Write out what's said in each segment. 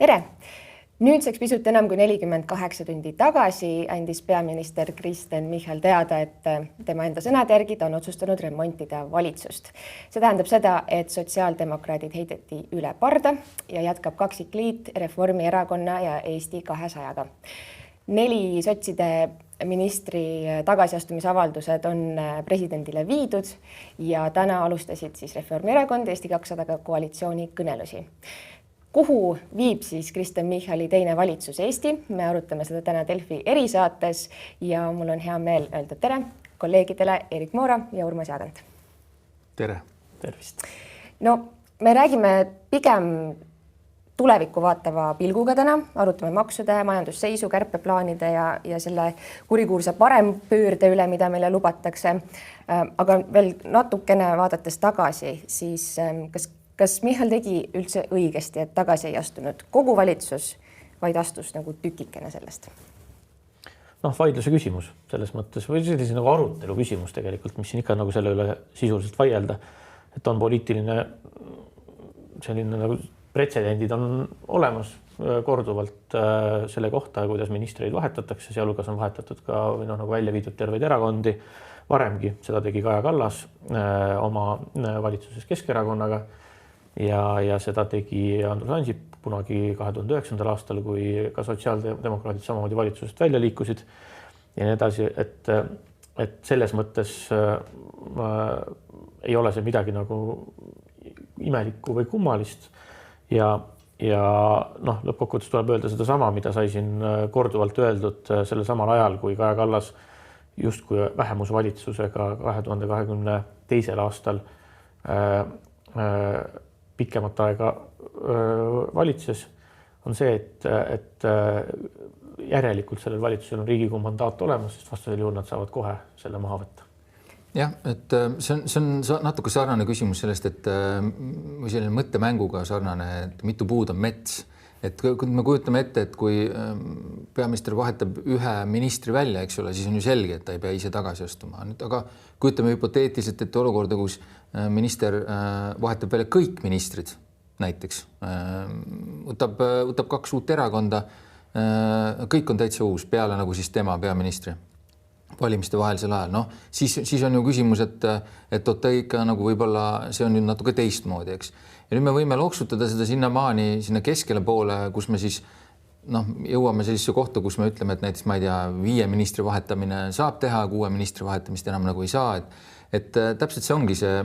Tere! Nüüdseks pisut enam kui 48 tundi tagasi andis peaminister Kristen Michal teada, et tema enda sõnade järgi ta on otsustanud remontida valitsust. See tähendab seda, et sotsiaaldemokraadid heideti üle parda ja jätkab kaksikliit Reformierakonna ja Eesti 200-ga. 4 sotside ministri tagasiastumisavaldused on presidendile viidud ja täna alustasid siis Reformierakond Eesti 200-ga koalitsiooni kõnelusi. Kuhu viib siis Kristen Michali teine valitsus Eesti? Me arutame seda täna Delfi erisaates ja mul on hea meel öelda tere kolleegidele Erik Moora ja Urmas Jaagant. Tere! Tervist! No, me räägime pigem tulevikku vaatava pilguga täna, arutame maksude, majandusseisu, kärpeplaanide ja selle kurikuulsa parempöörde üle, mida meile lubatakse. Aga veel natukene vaadates tagasi, siis kas Michal tegi üldse õigesti, et tagasi ei astunud kogu valitsus, vaid astus nagu tükikene sellest? Vaidluse küsimus selles mõttes või sellise nagu arutelu küsimus tegelikult, mis siin ikka nagu selle üle sisuliselt vaielda, et on poliitiline selline nagu pretsedendid on olemas korduvalt selle kohta, kuidas ministreid vahetatakse, sealhulgas on vahetatud ka või nagu välja viidud terveid erakondi varemgi, seda tegi Kaja Kallas oma valitsuses Keskerakonnaga ja seda tegi Andrus Ansip kunagi 2009. aastal, kui ka sotsiaaldemokraadid samamoodi valitsusest välja liikusid ja nii edasi, et selles mõttes ei ole see midagi nagu imelikku või kummalist ja lõppkokkuvõttes tuleb öelda seda sama, mida sai siin korduvalt öeldud sellel samal ajal, kui Kaja Kallas justkui vähemusvalitsusega 2022. aastal pikemat aega valitses, on see, et järelikult sellel valitsusel on Riigikogu mandaat olemas, sest vastasel juhul nad saavad kohe selle maha võtta. Jah, et see on natuke sarnane küsimus sellest, et või selline mõttemänguga sarnane, et mitu puud on mets. Et kui me kujutame ette, et kui peaminister vahetab ühe ministri välja, eks ole, siis on ju selge, et ta ei pea ise tagasi astuma. Aga kujutame hüpoteetiliselt, et olukorda, kus minister vahetab välja kõik ministrid, näiteks võtab 2 uut erakonda, kõik on täitsa uus peale nagu siis tema peaministri valimiste vahelisel ajal. Siis on ju küsimus, et ikka nagu võib-olla see on nüüd natuke teistmoodi, eks. Ja nüüd me võime loksutada seda sinnamaani, sinna keskele poole, kus me siis jõuame sellisesse kohta, kus me ütleme, et näiteks, ma ei tea, 5 ministri vahetamine saab teha, 6 ministri vahetamist enam nagu ei saa, et täpselt see ongi see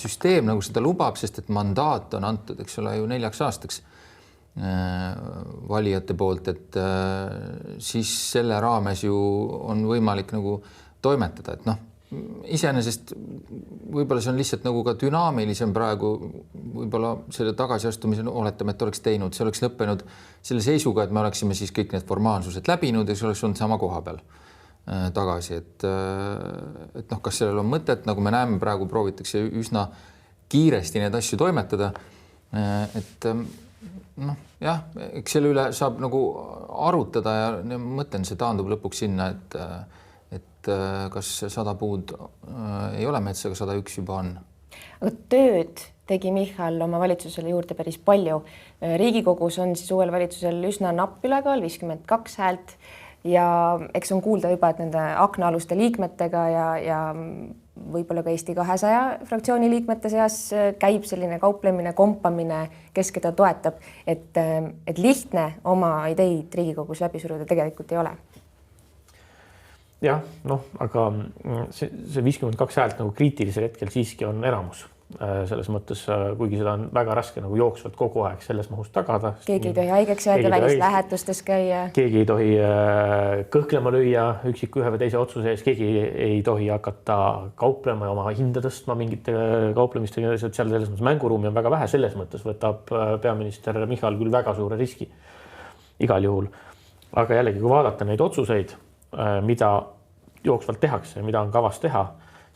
süsteem, nagu seda lubab, sest et mandaat on antud, eks ole, ju 4 aastaks valijate poolt, et siis selle raames ju on võimalik nagu toimetada, et iseenesest võib-olla see on lihtsalt nagu ka dünaamilisem praegu, võib-olla selle tagasiastumise oletame, et oleks teinud, see oleks lõppenud selle seisuga, et me oleksime siis kõik need formaalsused läbinud ja see oleks olnud sama koha peal tagasi, et kas sellel on mõtet, nagu me näeme, praegu proovitakse üsna kiiresti neid asju toimetada, et jah, eks selle üle saab nagu arutada ja mõtlen, see taandub lõpuks sinna, et kas 100 puud ei ole mets, aga 101 juba on. Aga tööd tegi Michal oma valitsusele juurde päris palju. Riigikogus on siis uuel valitsusel üsna napp ülekaal, 52 häält ja eks on kuulda juba, et nende aknaaluste liikmetega ja võib-olla ka Eesti 200 fraktsiooni liikmete seas käib selline kauplemine, kompamine, kes keda toetab, et lihtne oma ideid Riigikogus läbi suruda tegelikult ei ole. Jah, aga see 52 häält nagu kriitilisel hetkel siiski on enamus. Selles mõttes, kuigi seda on väga raske nagu jooksvalt kogu aeg selles mahus tagada. Keegi ei tohi haigeks jääda, välislähetustes käia. Keegi ei tohi kõhklema lüüa üksiku ühe või teise otsuse ees, keegi ei tohi hakata kauplema ja oma hinda tõstma mingite kauplemistega, seal selles mõttes mänguruumi on väga vähe, selles mõttes võtab peaminister Michal küll väga suure riski igal juhul. Aga jällegi, kui vaadata neid otsuseid, mida jooksvalt tehakse, mida on kavas teha,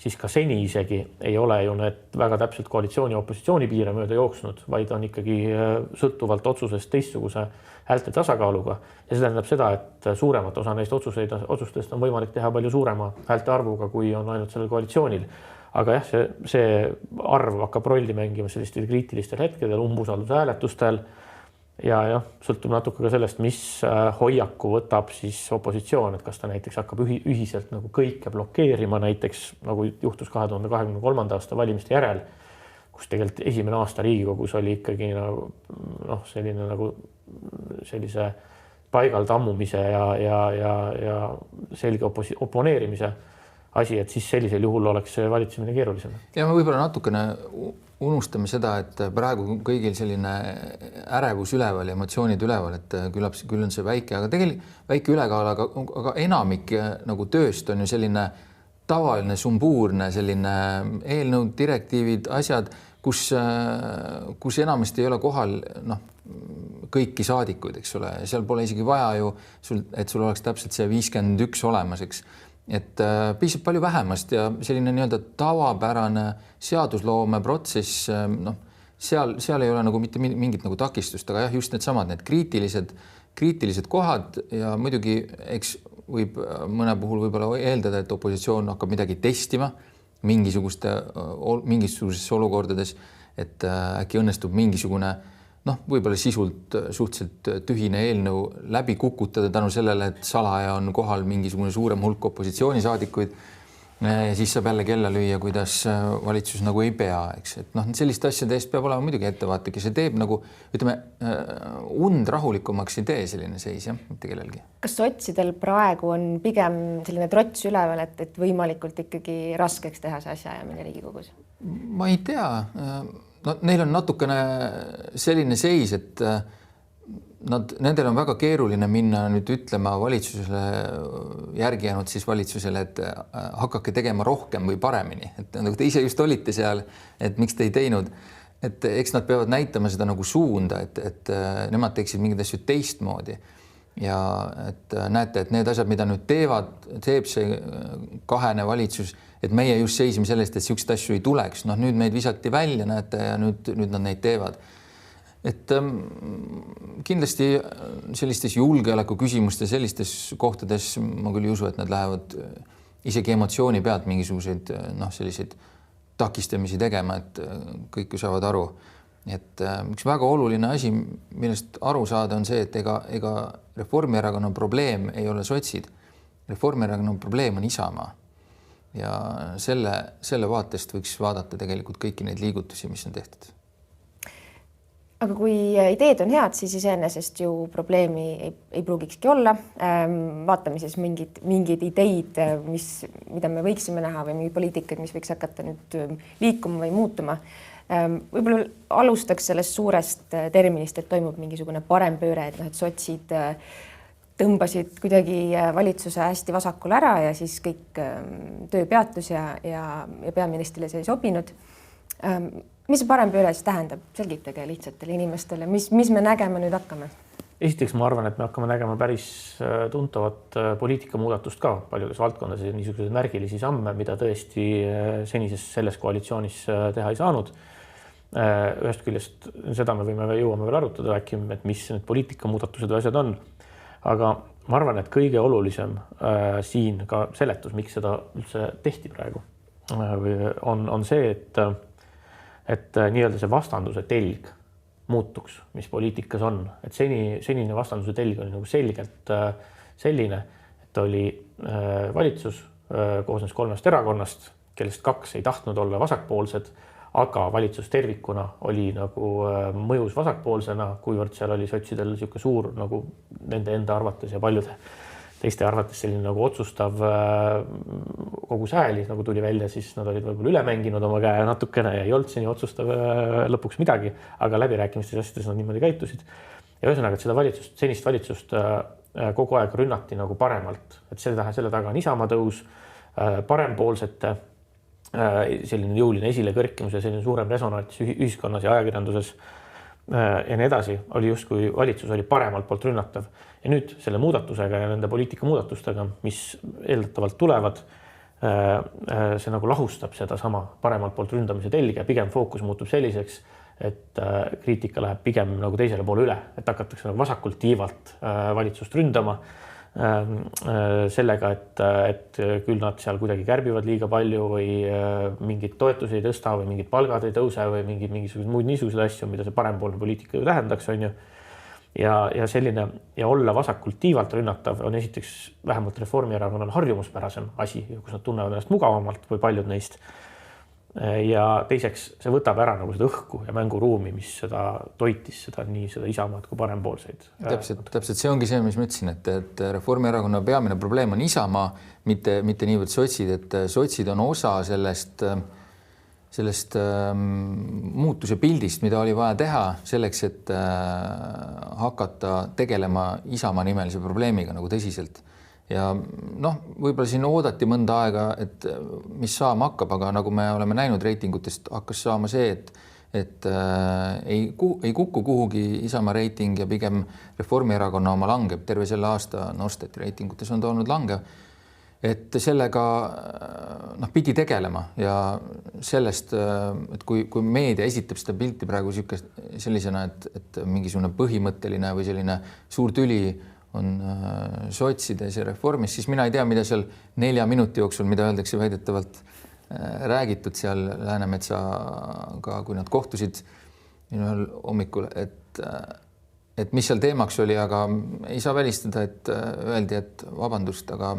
siis ka seni isegi ei ole ju need väga täpselt koalitsiooni ja opositsiooni piire mööda jooksnud, vaid on ikkagi sõltuvalt otsusest teistsuguse häälte tasakaaluga. Ja see tähendab seda, et suuremat osa neist otsustest on võimalik teha palju suurema häälte arvuga, kui on ainult sellel koalitsioonil. Aga jah, see arv hakkab rolli mängima sellistel kriitilistel hetkedel, umbusalduse hääletustel ja jah, sõltub natuke ka sellest, mis hoiaku võtab siis opositsioon, et kas ta näiteks hakkab ühiselt nagu kõike blokeerima, näiteks nagu juhtus 2023. aasta valimiste järel, kus tegelikult esimene aasta Riigikogus oli ikkagi nagu selline nagu sellise paigal tammumise ja selge oponeerimise asi, et siis sellisel juhul oleks see valitsemine keerulisem. Ja me võib-olla natukene unustame seda, et praegu kõigil selline ärevus üleval ja emotsioonid üleval, et küll on see väike, aga tegelikult väike ülekaal, aga enamik nagu tööst on ju selline tavaline sumbuurne selline eelnõud, direktiivid, asjad, kus enamasti ei ole kohal kõiki saadikuid, eks ole, seal pole isegi vaja ju, et sul oleks täpselt see 51 olemas, eks. Et piisab palju vähemast ja selline nii-öelda tavapärane seadusloome protsess, seal ei ole nagu mitte mingit nagu takistust, aga jah, just need kriitilised kohad ja muidugi eks võib mõne puhul võib-olla eeldada, et opositsioon hakkab midagi testima mingisugustes olukordades, et äkki õnnestub mingisugune võib-olla sisult suhteliselt tühine eelnõu läbi kukutada tänu sellele, et salaja on kohal mingisugune suurem hulk opositsioonisaadikuid ja siis saab jälle kella lüüa, kuidas valitsus nagu ei pea, eks. Et selliste asjade eest peab olema muidugi ettevaatlik ja see teeb nagu, ütleme, und rahulikumaks ei tee selline seis, jah, mitte kellelgi. Kas sotsidel praegu on pigem selline trots üleval, et võimalikult ikkagi raskeks teha see asjaajamine Riigikogus? Ma ei tea. Neil on natukene selline seis, et nendel on väga keeruline minna nüüd ütlema valitsusele, järgi jäänud siis valitsusele, et hakake tegema rohkem või paremini. Et te ise just olite seal, et miks te ei teinud. Et eks nad peavad näitama seda nagu suunda, et nemad teeksid mingid asju teistmoodi. Ja et näete, et need asjad, mida nüüd teeb see kahene valitsus, et meie just seisime sellest, et siukseid asju ei tuleks. Nüüd meid visati välja, näete, ja nüüd nad neid teevad. Et kindlasti sellistes julgeoleku küsimustes, sellistes kohtades ma küll ei usu, et nad lähevad isegi emotsiooni pealt mingisuguseid selliseid takistamisi tegema, et kõik ju saavad aru. Et üks väga oluline asi, millest aru saada, on see, et ega Reformierakonna probleem ei ole sotsid. Reformierakonna probleem on Isamaa. Ja selle vaatest võiks vaadata tegelikult kõiki neid liigutusi, mis on tehtud. Aga kui ideed on head, siis iseenesest ju probleemi ei pruugikski olla. Vaatame siis mingid ideid, mida me võiksime näha või mingid poliitikad, mis võiks hakata nüüd liikuma või muutuma. Võib-olla alustaks sellest suurest terminist, et toimub mingisugune parempööre, et sotsid tõmbasid kuidagi valitsuse hästi vasakul ära ja siis kõik töö peatus ja peaministrile see ei sobinud. Mis see parempööre siis tähendab? Selgitage lihtsatele inimestele, mis me nägema nüüd hakkame? Esiteks ma arvan, et me hakkame nägema päris tuntavat poliitikamuudatust ka paljudes valdkondades ja niisuguseid märgilisi samme, mida tõesti senises selles koalitsioonis teha ei saanud. Ühest küljest seda me jõuame veel arutada, äkki, et mis need poliitikamuudatused või asjad on. Aga ma arvan, et kõige olulisem siin ka seletus, miks seda üldse tehti praegu, on see, et nii-öelda see vastanduse telg muutuks, mis poliitikas on. Et senine vastanduse telg oli nagu selgelt selline, et oli valitsus koosnes 3 erakonnast, kellest 2 ei tahtnud olla vasakpoolsed, aga valitsus tervikuna oli nagu mõjus vasakpoolsena, kuivõrd seal oli sotsidel siuke suur nagu nende enda arvates ja paljude teiste arvates selline nagu otsustav kogu sääli, nagu tuli välja, siis nad olid võib-olla üle mänginud oma käe natukene ja ei olnud nii otsustav lõpuks midagi, aga läbirääkimistes asjades nad niimoodi käitusid. Ja ühesõnaga, et seda senist valitsust kogu aeg rünnati nagu paremalt, et selle taga on Isamaa tõus, parempoolsete selline jõuline esilekõrkimus ja selline suurem resonants ühiskonnas ja ajakirjanduses ja nii edasi, oli justkui valitsus oli paremalt poolt rünnatav. Ja nüüd selle muudatusega ja nende poliitika muudatustega, mis eeldatavalt tulevad, see nagu lahustab seda sama paremalt poolt ründamise telge ja pigem fookus muutub selliseks, et kriitika läheb pigem nagu teisele poole üle, et hakatakse nagu vasakult tiivalt valitsust ründama sellega, et küll nad seal kuidagi kärbivad liiga palju või mingid toetusi ei tõsta või mingid palgad ei tõuse või mingisugused muid niisuguseid asju, mida see parempoolne poliitika ju tähendaks, on ju. ja selline ja olla vasakult tiivalt rünnatav on esiteks vähemalt Reformierakonnal harjumuspärasem asi, kus nad tunnevad ennast mugavamalt või paljud neist. Ja teiseks see võtab ära nagu seda õhku ja mänguruumi, mis seda toitis, seda Isamaad kui parempoolseid. Täpselt see ongi see, mis ma ütlesin, et Reformierakonna peamine probleem on Isamaa, mitte niivõrd sotsid, et sotsid on osa sellest muutuse pildist, mida oli vaja teha selleks, et hakata tegelema Isamaa nimelise probleemiga nagu tõsiselt. Ja noh, võib-olla siin oodati mõnda aega, et mis saama hakkab, aga nagu me oleme näinud reitingutest, hakkas saama see, et ei kuku kuhugi Isamaa reiting ja pigem Reformierakonna oma langeb. Terve selle aasta Norstati reitingutes on ta olnud langev. Et sellega pidi tegelema ja sellest, et kui meedia esitab seda pilti praegu sellisena, et mingisugune põhimõtteline või selline suur tüli on sotsides ja reformis, siis mina ei tea, mida seal 4 minuti jooksul, mida öeldakse väidetavalt räägitud seal Läänemetsaga, kui nad kohtusid ühel hommikul, et mis seal teemaks oli, aga ei saa välistada, et öeldi, et vabandust, aga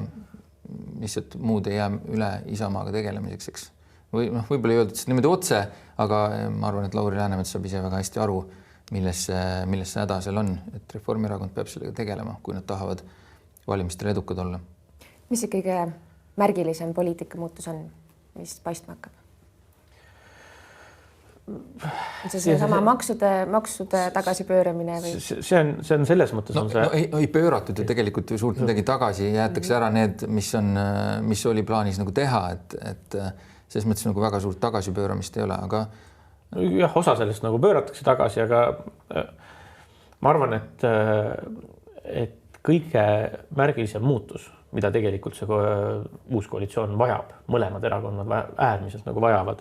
lihtsalt muud ei jää üle Isamaaga tegelemiseks, eks. Või võib-olla ei öeldud niimoodi otse, aga ma arvan, et Lauri Läänemets saab ise väga hästi aru, milles häda seal on, et Reformierakond peab sellega tegelema, kui nad tahavad valimistel edukad olla. Mis see kõige märgilisem poliitika muutus on, mis paistma hakkab? See sama maksude tagasipööramine või? See on selles mõttes on see... ei pööratud ja tegelikult ju suurt midagi tagasi, jäetakse ära need, mis oli plaanis nagu teha, et selles mõttes nagu väga suurt tagasipööramist ei ole, aga jah, osa sellest nagu pööratakse tagasi, aga ma arvan, et kõige märgilisem muutus, mida tegelikult see uus koalitsioon vajab, mõlemad erakonnad äärmiselt nagu vajavad,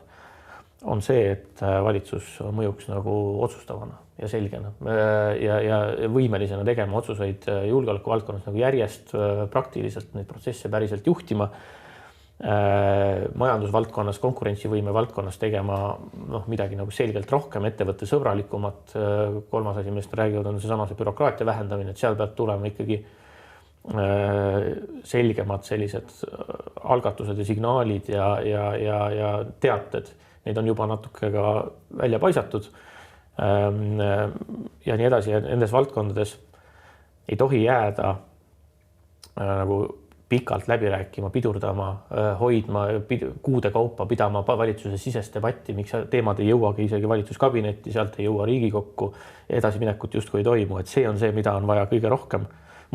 on see, et valitsus mõjuks nagu otsustavana ja selgena ja võimelisena tegema otsuseid julgeoleku valdkonnas nagu järjest praktiliselt neid protsesse päriselt juhtima, majandusvaldkonnas, konkurentsivõime valdkonnas tegema midagi nagu selgelt rohkem, ettevõtte sõbralikumat. Kolmas asi, millest räägivad, on seesama see bürokraatia vähendamine, et seal peab tulema ikkagi selgemad sellised algatused ja signaalid ja teated. Neid on juba natuke ka välja paisatud ja nii edasi. Ja nendes valdkondades ei tohi jääda nagu pikalt läbi rääkima, pidurdama, hoidma, kuude kaupa pidama valitsuse sisest debatti, miks teemad ei jõuagi isegi valitsuskabinetti, sealt ei jõua Riigikokku, edasiminekut justkui ei toimu. Et see on see, mida on vaja kõige rohkem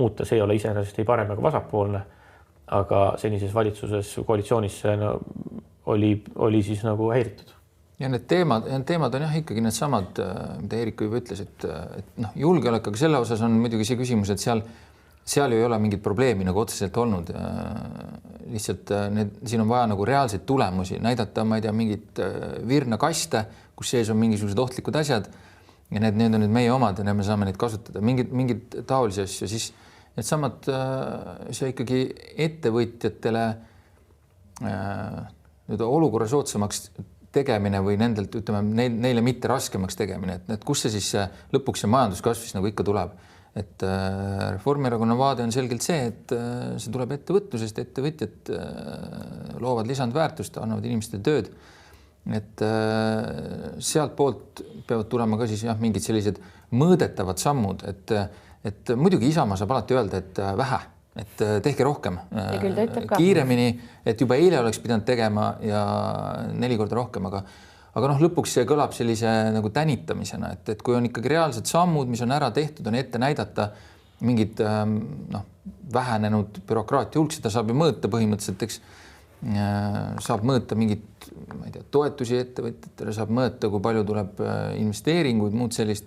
muuta. See ei ole iseenesest ei parem ega vasakpoolne, aga senises valitsuses koalitsioonis oli siis nagu häiritud. Ja need teemad on jah ikkagi need samad, mida Eerik juba ütles, et julgeolek, aga selle osas on muidugi see küsimus, et seal ei ole mingit probleemi nagu otseselt olnud. Lihtsalt siin on vaja nagu reaalseid tulemusi, näidata, ma ei tea, mingit virnakaste, kus sees on mingisugused ohtlikud asjad ja need on nüüd meie omad ja me saame neid kasutada. Mingid taolisi asju, siis need samad, see ikkagi ettevõtjatele olukorra soodsamaks tegemine või nendelt, ütleme, neile mitte raskemaks tegemine, et kus see siis lõpuks see majanduskasv nagu ikka tuleb. Et Reformierakonna vaade on selgelt see, et see tuleb ettevõtlusest, ettevõtjad loovad lisandväärtust, annavad inimestele tööd. Et sealt poolt peavad tulema ka siis mingid sellised mõõdetavad sammud, et muidugi Isamaa saab alati öelda, et vähe, et tehke rohkem, kiiremini, et juba eile oleks pidanud tegema ja 4 korda rohkem, aga lõpuks see kõlab sellise nagu tänitamisena, et kui on ikkagi reaalsed sammud, mis on ära tehtud, on ette näidata mingid vähenenud bürokraatia hulk, seda saab ju mõõta põhimõtteliselt, eks saab mõõta mingit, ma ei tea, toetusi ettevõtjatele, saab mõõta, kui palju tuleb investeeringuid, muud sellist.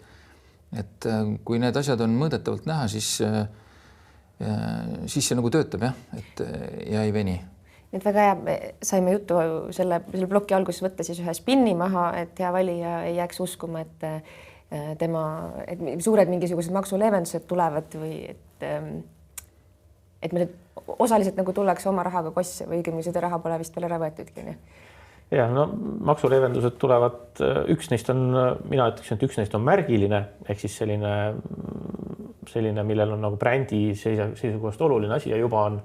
Et kui need asjad on mõõdetavalt näha, siis see nagu töötab jah, et ja ei veni. Nüüd väga hea, saime juttu selle ploki alguses võtta siis ühe spinni maha, et hea valija ei jääks uskuma, et suured mingisugused maksuleevendused tulevad või et me nüüd osaliselt nagu tullakse oma rahaga kosse või õigemini seda raha pole vist veel ära võetudki. Ja no maksuleevendused tulevad, üks neist on, mina ütleksin, et üks neist on märgiline, ehk siis selline, millel on nagu brändi seisukohast oluline asi ja juba on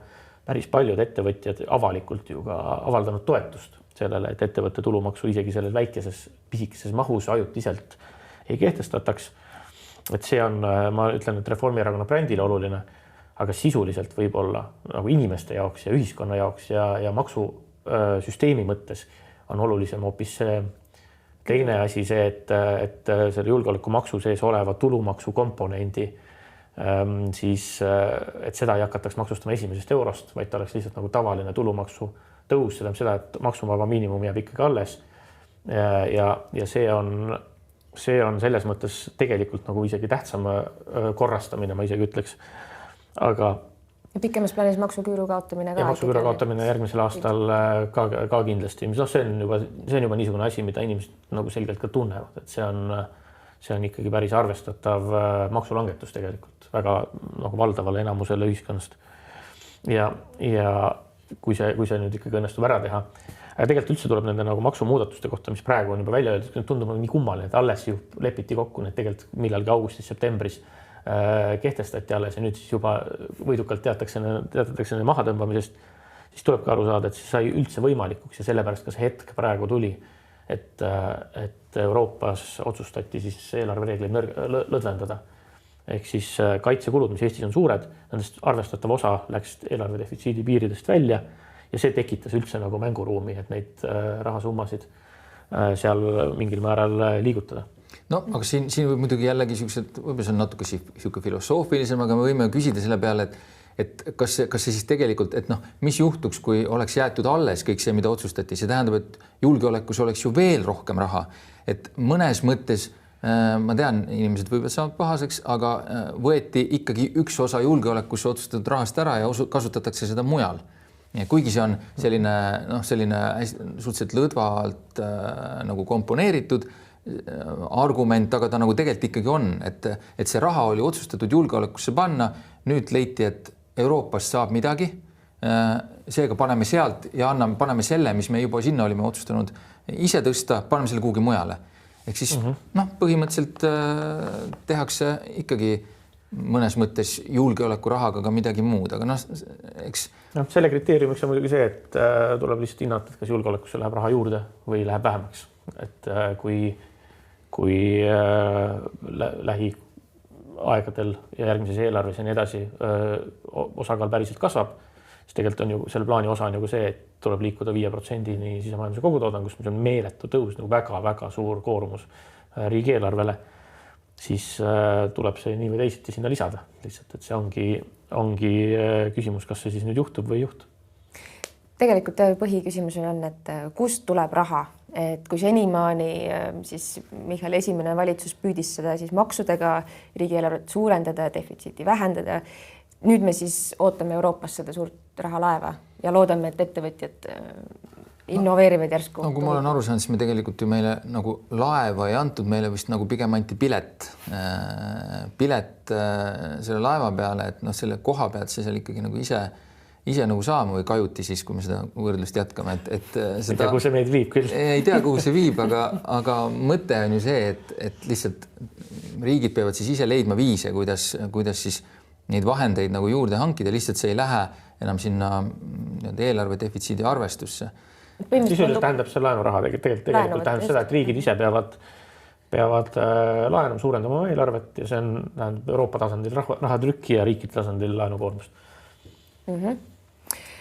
päris paljud ettevõtjad avalikult ju ka avaldanud toetust sellele, et ettevõtte tulumaksu isegi selles väikeses pisikeses mahus ajutiselt ei kehtestataks. Et see on, ma ütlen, et Reformierakonna brändile oluline, aga sisuliselt võib-olla nagu inimeste jaoks ja ühiskonna jaoks ja maksusüsteemi mõttes on olulisem hoopis see teine asi, see, et selle julgeolekumaksu sees oleva tulumaksu komponendi siis, et seda ei hakataks maksustama esimesest eurost, vaid ta oleks lihtsalt nagu tavaline tulumaksu tõus, see tähendab seda, et maksuvaba miinimum jääb ikkagi alles. Ja see on selles mõttes tegelikult nagu isegi tähtsam korrastamine, ma isegi ütleks. Aga ja pikemas plaanis maksuküüru kaotamine ka. Ja maksuküüru kaotamine järgmisel aastal ka kindlasti. No, see on juba niisugune asi, mida inimesed nagu selgelt ka tunnevad, et see on ikkagi päris arvestatav maksulangetus tegelikult väga nagu valdavale enamusele ühiskonnast. Ja kui see nüüd ikkagi õnnestub ära teha. Aga tegelikult üldse tuleb nende nagu maksumuudatuste kohta, mis praegu on juba välja öeldud, tundub nii kummaline, et alles ju lepiti kokku need tegelikult millalgi augustis-septembris kehtestati alles ja nüüd siis juba võidukalt teatatakse nende mahatõmbamisest, siis tuleb ka aru saada, et see sai üldse võimalikuks ja sellepärast ka see hetk praegu tuli, et Euroopas otsustati siis eelarvereegleid lõdvendada. Ehk siis kaitsekulud, mis Eestis on suured, nendest arvestatav osa läks eelarve defitsiidi piiridest välja ja see tekitas üldse nagu mänguruumi, et neid rahasummasid seal mingil määral liigutada. No, aga siin võib muidugi jällegi võib-olla see on natuke siuke filosoofilisem, aga me võime küsida selle peale, et kas see siis tegelikult, et mis juhtuks, kui oleks jäetud alles kõik see, mida otsustati, see tähendab, et julgeolekus oleks ju veel rohkem raha, et mõnes mõttes ma tean, inimesed võivad saada pahaseks, aga võeti ikkagi üks osa julgeolekusse otsustatud rahast ära ja kasutatakse seda mujal. Ja kuigi see on selline suhteliselt lõdvalt nagu komponeeritud argument, aga ta nagu tegelikult ikkagi on, et see raha oli otsustatud julgeolekusse panna, nüüd leiti, et Euroopast saab midagi, seega paneme sealt ja paneme selle, mis me juba sinna olime otsustanud ise tõsta, paneme selle kuhugi mujale. Ehk siis põhimõtteliselt tehakse ikkagi mõnes mõttes julgeoleku rahaga ka midagi muud, aga eks... selle kriteeriumiks on muidugi see, et tuleb lihtsalt hinnata, et kas julgeolekusse läheb raha juurde või läheb vähemaks. Et kui lähiaegadel ja järgmises eelarves ja nii edasi osakaal päriselt kasvab, siis tegelikult on ju selle plaani osa on ju see, et tuleb liikuda 5%-ni sisemajanduse kogutoodangust, mis on meeletu tõus, nagu väga-väga suur koormus riigieelarvele, siis tuleb see nii või teisiti sinna lisada lihtsalt, et see ongi küsimus, kas see siis nüüd juhtub või ei juhtu. Tegelikult põhiküsimus on, et kust tuleb raha, et kui senimaani siis Michali esimene valitsus püüdis seda siis maksudega riigieelarvet suurendada, defitsiiti vähendada. Nüüd me siis ootame Euroopas seda suurt rahalaeva ja loodame, et ettevõtjad innoveerivad järsku. No, kui ma olen aru saanud, siis me tegelikult ju meile nagu laeva ei antud, meile vist nagu pigem anti pilet selle laeva peale, et selle koha pealt see seal ikkagi nagu ise nagu saama või kajuti siis, kui me seda võrdlust jätkame, et seda... Ei tea, kuhu see meid viib küll. Ei tea, kuhu see viib, aga mõte on ju see, et lihtsalt riigid peavad siis ise leidma viise, kuidas siis neid vahendeid nagu juurde hankida, lihtsalt see ei lähe enam sinna eelarve defitsiidi arvestusse. Sisuliselt tähendab see laenuraha, tegelikult tähendab seda, et riigid ise peavad laenama suurendama eelarvet ja see on Euroopa tasandil rahatrükki ja riikide tasandil laenukoormust.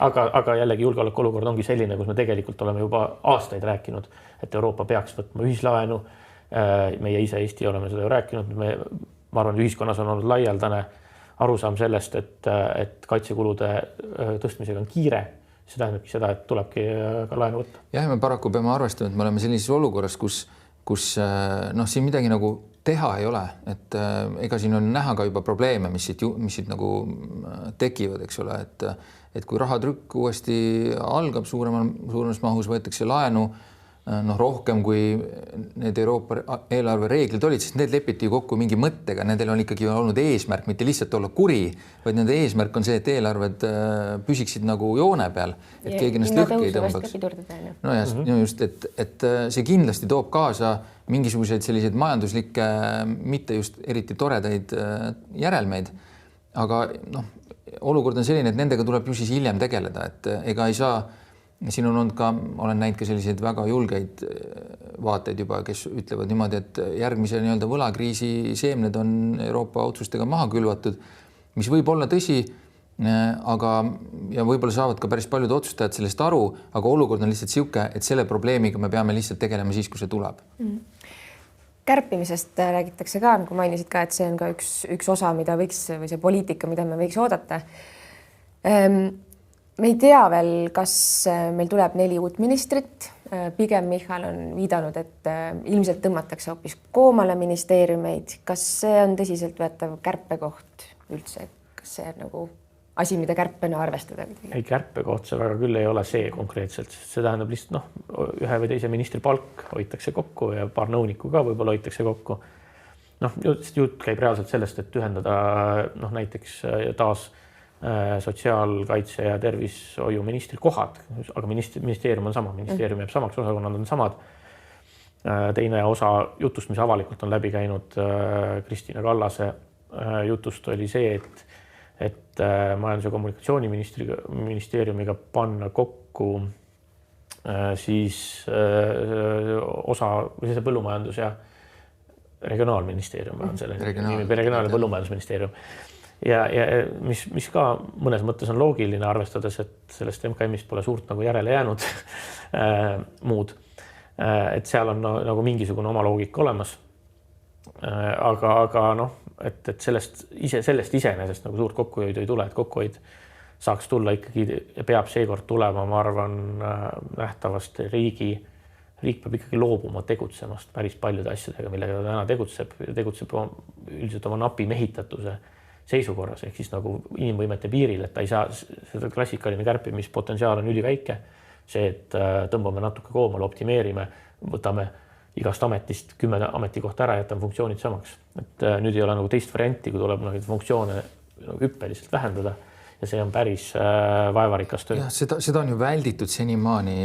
Aga jällegi julgeoleku olukord ongi selline, kus me tegelikult oleme juba aastaid rääkinud, et Euroopa peaks võtma ühislaenu. Meie ise Eesti oleme seda ju rääkinud. Ma arvan, ühiskonnas on olnud laialdane arusaam sellest, et kaitsekulude tõstmisega on kiire. See tähendabki seda, et tulebki ka laenu võtta. Jah, me paraku peame arvestama, et me oleme sellises olukorras, kus siin midagi nagu teha ei ole, et ega siin on näha ka juba probleeme, mis siit nagu tekivad, eks ole, et kui rahatrükk uuesti algab suuremas mahus, võetakse laenu, rohkem kui need Euroopa eelarve reeglid olid, sest need lepiti kokku mingi mõttega, nendel on ikkagi olnud eesmärk, mitte lihtsalt olla kuri, vaid nende eesmärk on see, et eelarved püsiksid nagu joone peal, et keegi ennast lõhki ei tõmbaks. No ja just, et see kindlasti toob kaasa mingisuguseid selliseid majanduslikke, mitte just eriti toredaid järelmeid, aga olukord on selline, et nendega tuleb ju siis hiljem tegeleda, et ega ei saa. Siin on olnud ka, olen näinud ka selliseid väga julgeid vaateid juba, kes ütlevad niimoodi, et järgmise nii-öelda võlakriisi seemned on Euroopa otsustega maha külvatud, mis võib olla tõsi, aga ja võib-olla saavad ka päris paljud otsustajad sellest aru, aga olukord on lihtsalt siuke, et selle probleemiga me peame lihtsalt tegelema siis, kui see tuleb. Kärpimisest räägitakse ka, nagu mainisid ka, et see on ka üks osa, mida võiks, või see poliitika, mida me võiks oodata. Me ei tea veel, kas meil tuleb 4 uut ministrit. Pigem Michal on viidanud, et ilmselt tõmmatakse hoopis koomale ministeeriumeid. Kas see on tõsiselt võetav kärpekoht üldse? Kas see on nagu asi, mida kärpena arvestada? Ei, kärpekoht see väga küll ei ole see konkreetselt. See tähendab lihtsalt ühe või teise ministri palk hoitakse kokku ja paar nõunikku ka võib-olla hoitakse kokku. Jutt käib reaalselt sellest, et ühendada näiteks taas sotsiaalkaitse ja tervishoiuministri kohad, aga ministeerium on sama, ministeerium jääb samaks, osakonnad on samad. Teine osa jutust, mis avalikult on läbi käinud Kristina Kallase jutust oli see, et majandus- ja kommunikatsiooniministeeriumiga panna kokku siis osa või see põllumajandus- ja regionaalministeerium on selle regionaal- ja põllumajandusministeerium. Ja mis ka mõnes mõttes on loogiline, arvestades, et sellest MKM-ist pole suurt nagu järele jäänud muud. Et seal on nagu mingisugune oma loogika olemas. Aga et sellest iseenesest nagu suurt kokkuhoidu ei tule, et kokkuhoid saaks tulla ikkagi ja peab seekord tulema, ma arvan, nähtavasti riik peab ikkagi loobuma tegutsemast päris paljude asjadega, millega ta täna tegutseb üldiselt oma napi mehitatuse seisukorras, ehk siis nagu inimvõimete piiril, et ta ei saa seda klassikaline kärpimispotentsiaal on üliväike. See, et tõmbame natuke koomale, optimeerime, võtame igast ametist 10 ametikohta ära ja jätame funktsioonid samaks. Et nüüd ei ole nagu teist varianti, kui tuleb funktsioone hüppeliselt vähendada ja see on päris vaevarikas töö. Seda on ju välditud senimaani.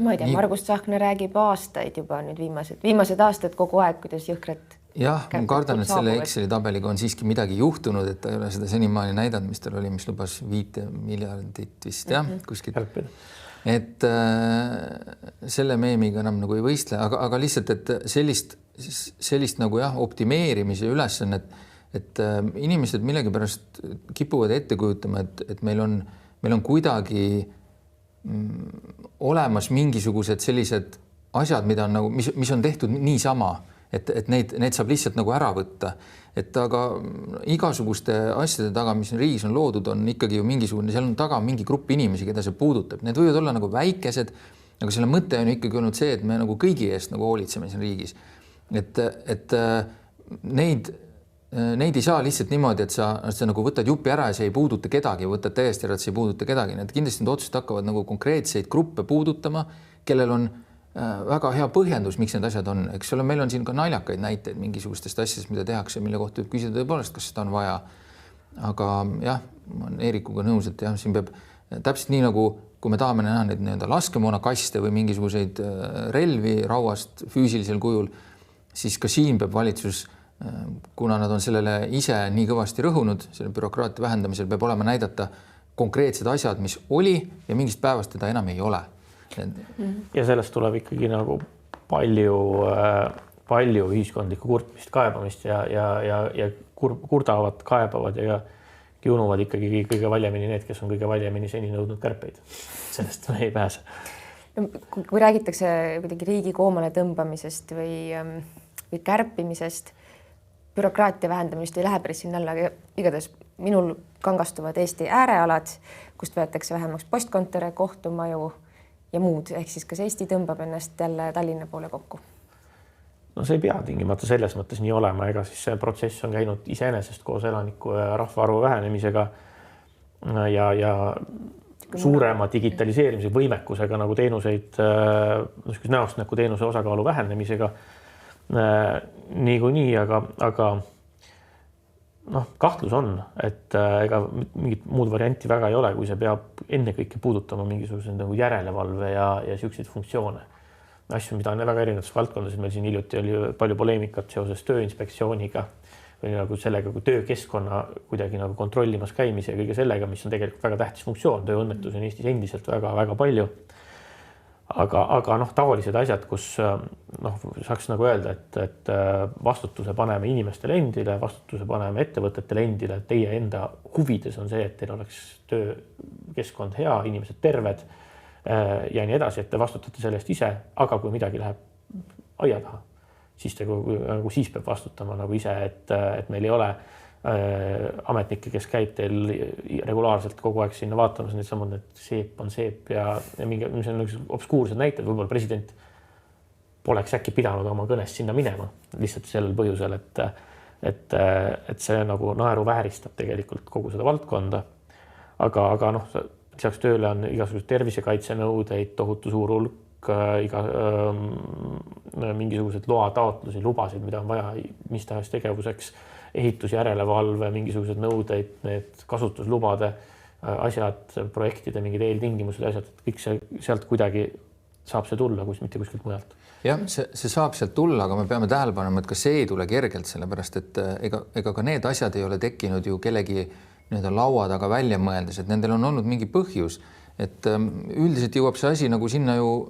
Ma ei tea, Margus Tsahkna räägib aastaid juba nüüd viimased aastad kogu aeg, kuidas jõhkrat. Jah, ma kardan, et selle Exceli tabeliga on siiski midagi juhtunud, et ta ei ole seda senimaani näidanud, mis tal oli, mis lubas 5 miljardit vist, kuskilt. Et selle meemiga enam nagu ei võistle, aga lihtsalt, et sellist nagu optimeerimise ülesannet, et inimesed millegipärast kipuvad ette kujutama, et meil on kuidagi olemas mingisugused sellised asjad, mida on nagu, mis on tehtud niisama, et neid saab lihtsalt nagu ära võtta. Et aga igasuguste asjade taga, mis riigis on loodud, on ikkagi ju mingisugune, seal on taga mingi grupp inimesi, keda see puudutab. Need võivad olla nagu väikesed, aga selle mõte on ikkagi olnud see, et me nagu kõigi eest nagu hoolitseme siin riigis. Et neid ei saa lihtsalt niimoodi, et sa nagu võtad jupi ära ja see ei puuduta kedagi, võtad täiesti ära, et see ei puuduta kedagi. Need kindlasti need otsused hakkavad nagu konkreetseid gruppe puudutama, kellel on väga hea põhjendus, miks need asjad on. Eks ole, meil on siin ka naljakaid näiteid mingisugustest asjadest, mida tehakse, mille kohta võib küsida tõepoolest, kas seda on vaja. Aga jah, ma olen Eerikuga nõus, et jah, siin peab täpselt nii nagu, kui me tahame näha neid nii-öelda laskemoonakaste või mingisuguseid relvi rauast füüsilisel kujul, siis ka siin peab valitsus, kuna nad on sellele ise nii kõvasti rõhunud, selle bürokraatia vähendamisel peab olema näidata konkreetsed asjad, mis oli ja mingist päevast teda enam ei ole. Ja sellest tuleb ikkagi nagu palju ühiskondlikku kurtmist, kaebamist ja kurdavad, kaebavad ja kiunuvad ikkagi kõige valjemini need, kes on kõige valjemini seni nõudnud kärpeid. Sellest me ei pääse. Kui räägitakse kuidagi riigi koomale tõmbamisest või kärpimisest, bürokraatia vähendamist ei lähe päris sinna alla, aga igatahes minul kangastuvad Eesti äärealad, kust võetakse vähemaks postkontore, kohtumaju ja muud, ehk siis kas Eesti tõmbab ennast jälle Tallinna poole kokku? No see ei pea tingimata selles mõttes nii olema, ega siis see protsess on käinud iseenesest koos elaniku ja rahvaarvu vähenemisega ja suurema digitaliseerimise võimekusega nagu teenuseid, näost nagu teenuse osakaalu vähenemisega niikuinii, aga kahtlus on, et ega mingit muud varianti väga ei ole, kui see peab ennekõike puudutama mingisuguse nagu järelevalve ja selliseid funktsioone. Asju, mida on väga erinevates valdkondades, meil siin hiljuti oli palju poleemikat seoses tööinspektsiooniga või nagu sellega, kui töökeskkonna kuidagi nagu kontrollimas käimise ja kõige sellega, mis on tegelikult väga tähtis funktsioon. Tööõnnetusi on Eestis endiselt väga palju. Aga tavalised asjad, kus saaks nagu öelda, et vastutuse paneme inimestele endile, vastutuse paneme ettevõtetele endile, teie enda huvides on see, et teil oleks töökeskkond hea, inimesed terved ja nii edasi, et te vastutate sellest ise, aga kui midagi läheb aia taha, siis te nagu siis peab vastutama nagu ise, et meil ei ole ametnikke, kes käib teil regulaarselt kogu aeg sinna vaatamas, need samad, et seep on seep ja mingi, mis on obskuursed näited, võib-olla president poleks äkki pidanud oma kõnest sinna minema lihtsalt sellel põhjusel, et see nagu naeru vääristab tegelikult kogu seda valdkonda. Aga lisaks tööle on igasugused tervisekaitsenõudeid, tohutu suur hulk, mingisugused loataotlusi, lubasid, mida on vaja mis tahes tegevuseks, ehitusjärelevalve, mingisugused nõudeid, need kasutuslubade asjad, projektide, mingid eeltingimused, asjad, kõik see sealt kuidagi saab see tulla, mitte kuskilt mujalt. Jah, see saab sealt tulla, aga me peame tähele panema, et ka see ei tule kergelt, sellepärast et ega ka need asjad ei ole tekkinud ju kellegi laua taga välja mõeldes, et nendel on olnud mingi põhjus, et üldiselt jõuab see asi nagu sinna ju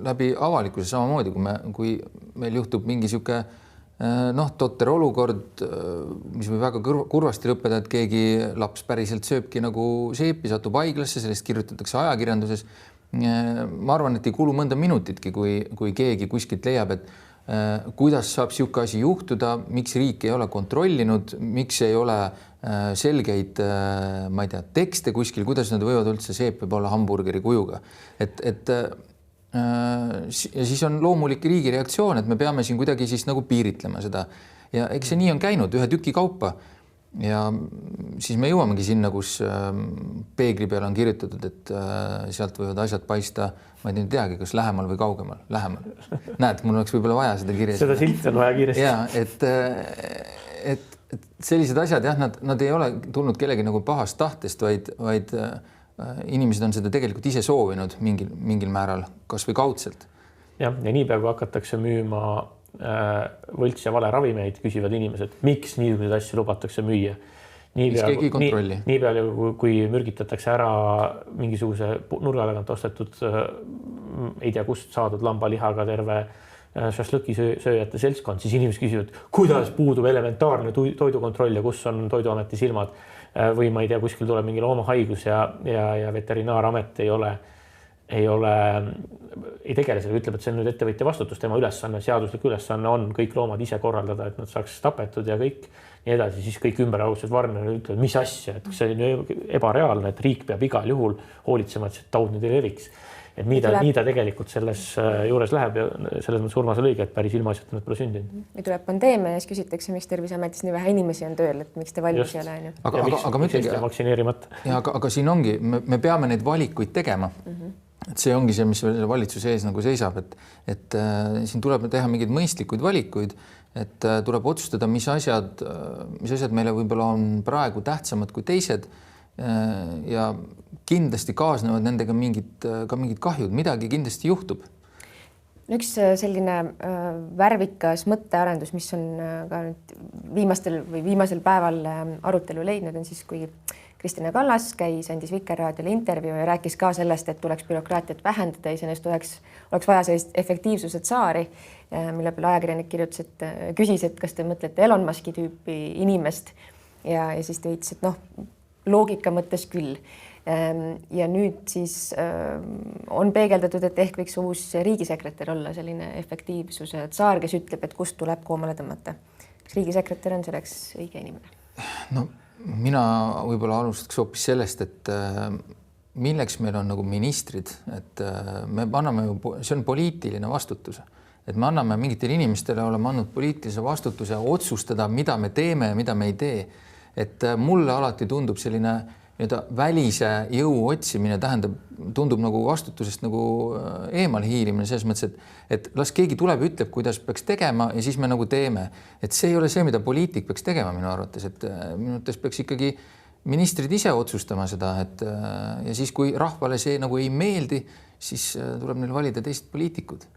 läbi avalikkuse samamoodi, kui meil juhtub mingi sihuke totter olukord, mis võib väga kurvasti lõppeda, et keegi laps päriselt sööbki nagu seepi, satub haiglasse, sellest kirjutatakse ajakirjanduses. Ma arvan, et ei kulu mõnda minutitki, kui keegi kuskilt leiab, et kuidas saab sihuke asi juhtuda, miks riik ei ole kontrollinud, miks ei ole selgeid, ma ei tea, tekste kuskil, kuidas nad võivad üldse seep võib olla hamburgeri kujuga. Ja siis on loomulik riigi reaktsioon, et me peame siin kuidagi siis nagu piiritlema seda. Ja eks see nii on käinud ühe tüki kaupa. Ja siis me jõuamegi sinna, kus peegli peal on kirjutatud, et sealt võivad asjad paista, ma ei teagi, kas lähemal või kaugemal. Lähemal. Näed, mul oleks võib-olla vaja seda kirja. Seda silti on vaja kiiresti. Ja, et sellised asjad, jah, nad ei ole tulnud kellegi nagu pahast tahtest, vaid inimesed on seda tegelikult ise soovinud mingil määral, kas või kaudselt. Ja niipea, kui hakatakse müüma võlts ja vale ravimeid, küsivad inimesed, miks niisuguseid asju lubatakse müüa. Nii peale, kui mürgitatakse ära mingisuguse nurga tagant ostetud, ei tea, kust saadud lambalihaga terve šašlõki sööjate seltskond, siis inimesed küsivad, kuidas puudub elementaarne toidukontroll ja kus on Toiduameti silmad või ma ei tea, kuskil tuleb mingi loomahaigus ja veterinaaramet ei tegele selle, ütleb, et see on nüüd ettevõtja vastutus, tema ülesanne, seaduslik ülesanne on kõik loomad ise korraldada, et nad saaks tapetud ja kõik nii edasi, siis kõik ümberaudsed varned ütlevad, mis asja, et see on ebareaalne, et riik peab igal juhul hoolitsema, et see taud nüüd ei leviks. Et nii ta tegelikult selles juures läheb ja selles mõttes Urmas oli õige, et päris ilmaasjata nad pole sündinud. Või tuleb pandeemia ja siis küsitakse, miks Terviseametis nii vähe inimesi on tööl, et miks te valmis ei ole. Aga vaktsineerimata. Aga siin ongi, me peame neid valikuid tegema. Et see ongi see, mis valitsuse ees nagu seisab, et siin tuleb teha mingeid mõistlikuid valikuid, et tuleb otsustada, mis asjad meile võib-olla on praegu tähtsamad kui teised ja kindlasti kaasnevad nendega mingid kahjud, midagi kindlasti juhtub. Üks selline värvikas mõttearendus, mis on ka viimasel päeval arutelu leidnud, on siis, kui Kristina Kallas andis Vikerraadiole intervjuu ja rääkis ka sellest, et tuleks bürokraatiat vähendada, iseenesest oleks vaja sellist efektiivsuse tsaari, mille peale ajakirjanik küsis, et kas te mõtlete Elon Muski tüüpi inimest ja siis ta viitis, et loogika mõttes küll. Ja nüüd siis on peegeldatud, et ehk võiks uus riigisekretär olla selline efektiivsuse tsaar, kes ütleb, et kust tuleb koomale tõmmata. Kas riigisekretär on selleks õige inimene? Mina võib-olla alustaks hoopis sellest, et milleks meil on nagu ministrid, et me anname ju, see on poliitiline vastutus, et me anname mingitele inimestele, oleme andnud poliitilise vastutuse otsustada, mida me teeme ja mida me ei tee. Et mulle alati tundub selline välise jõu otsimine tundub nagu vastutusest nagu eemale hiilimine selles mõttes, et las keegi tuleb ja ütleb, kuidas peaks tegema ja siis me nagu teeme. Et see ei ole see, mida poliitik peaks tegema minu arvates, et minu arvates peaks ikkagi ministrid ise otsustama seda, ja siis, kui rahvale see nagu ei meeldi, siis tuleb neil valida teised poliitikud.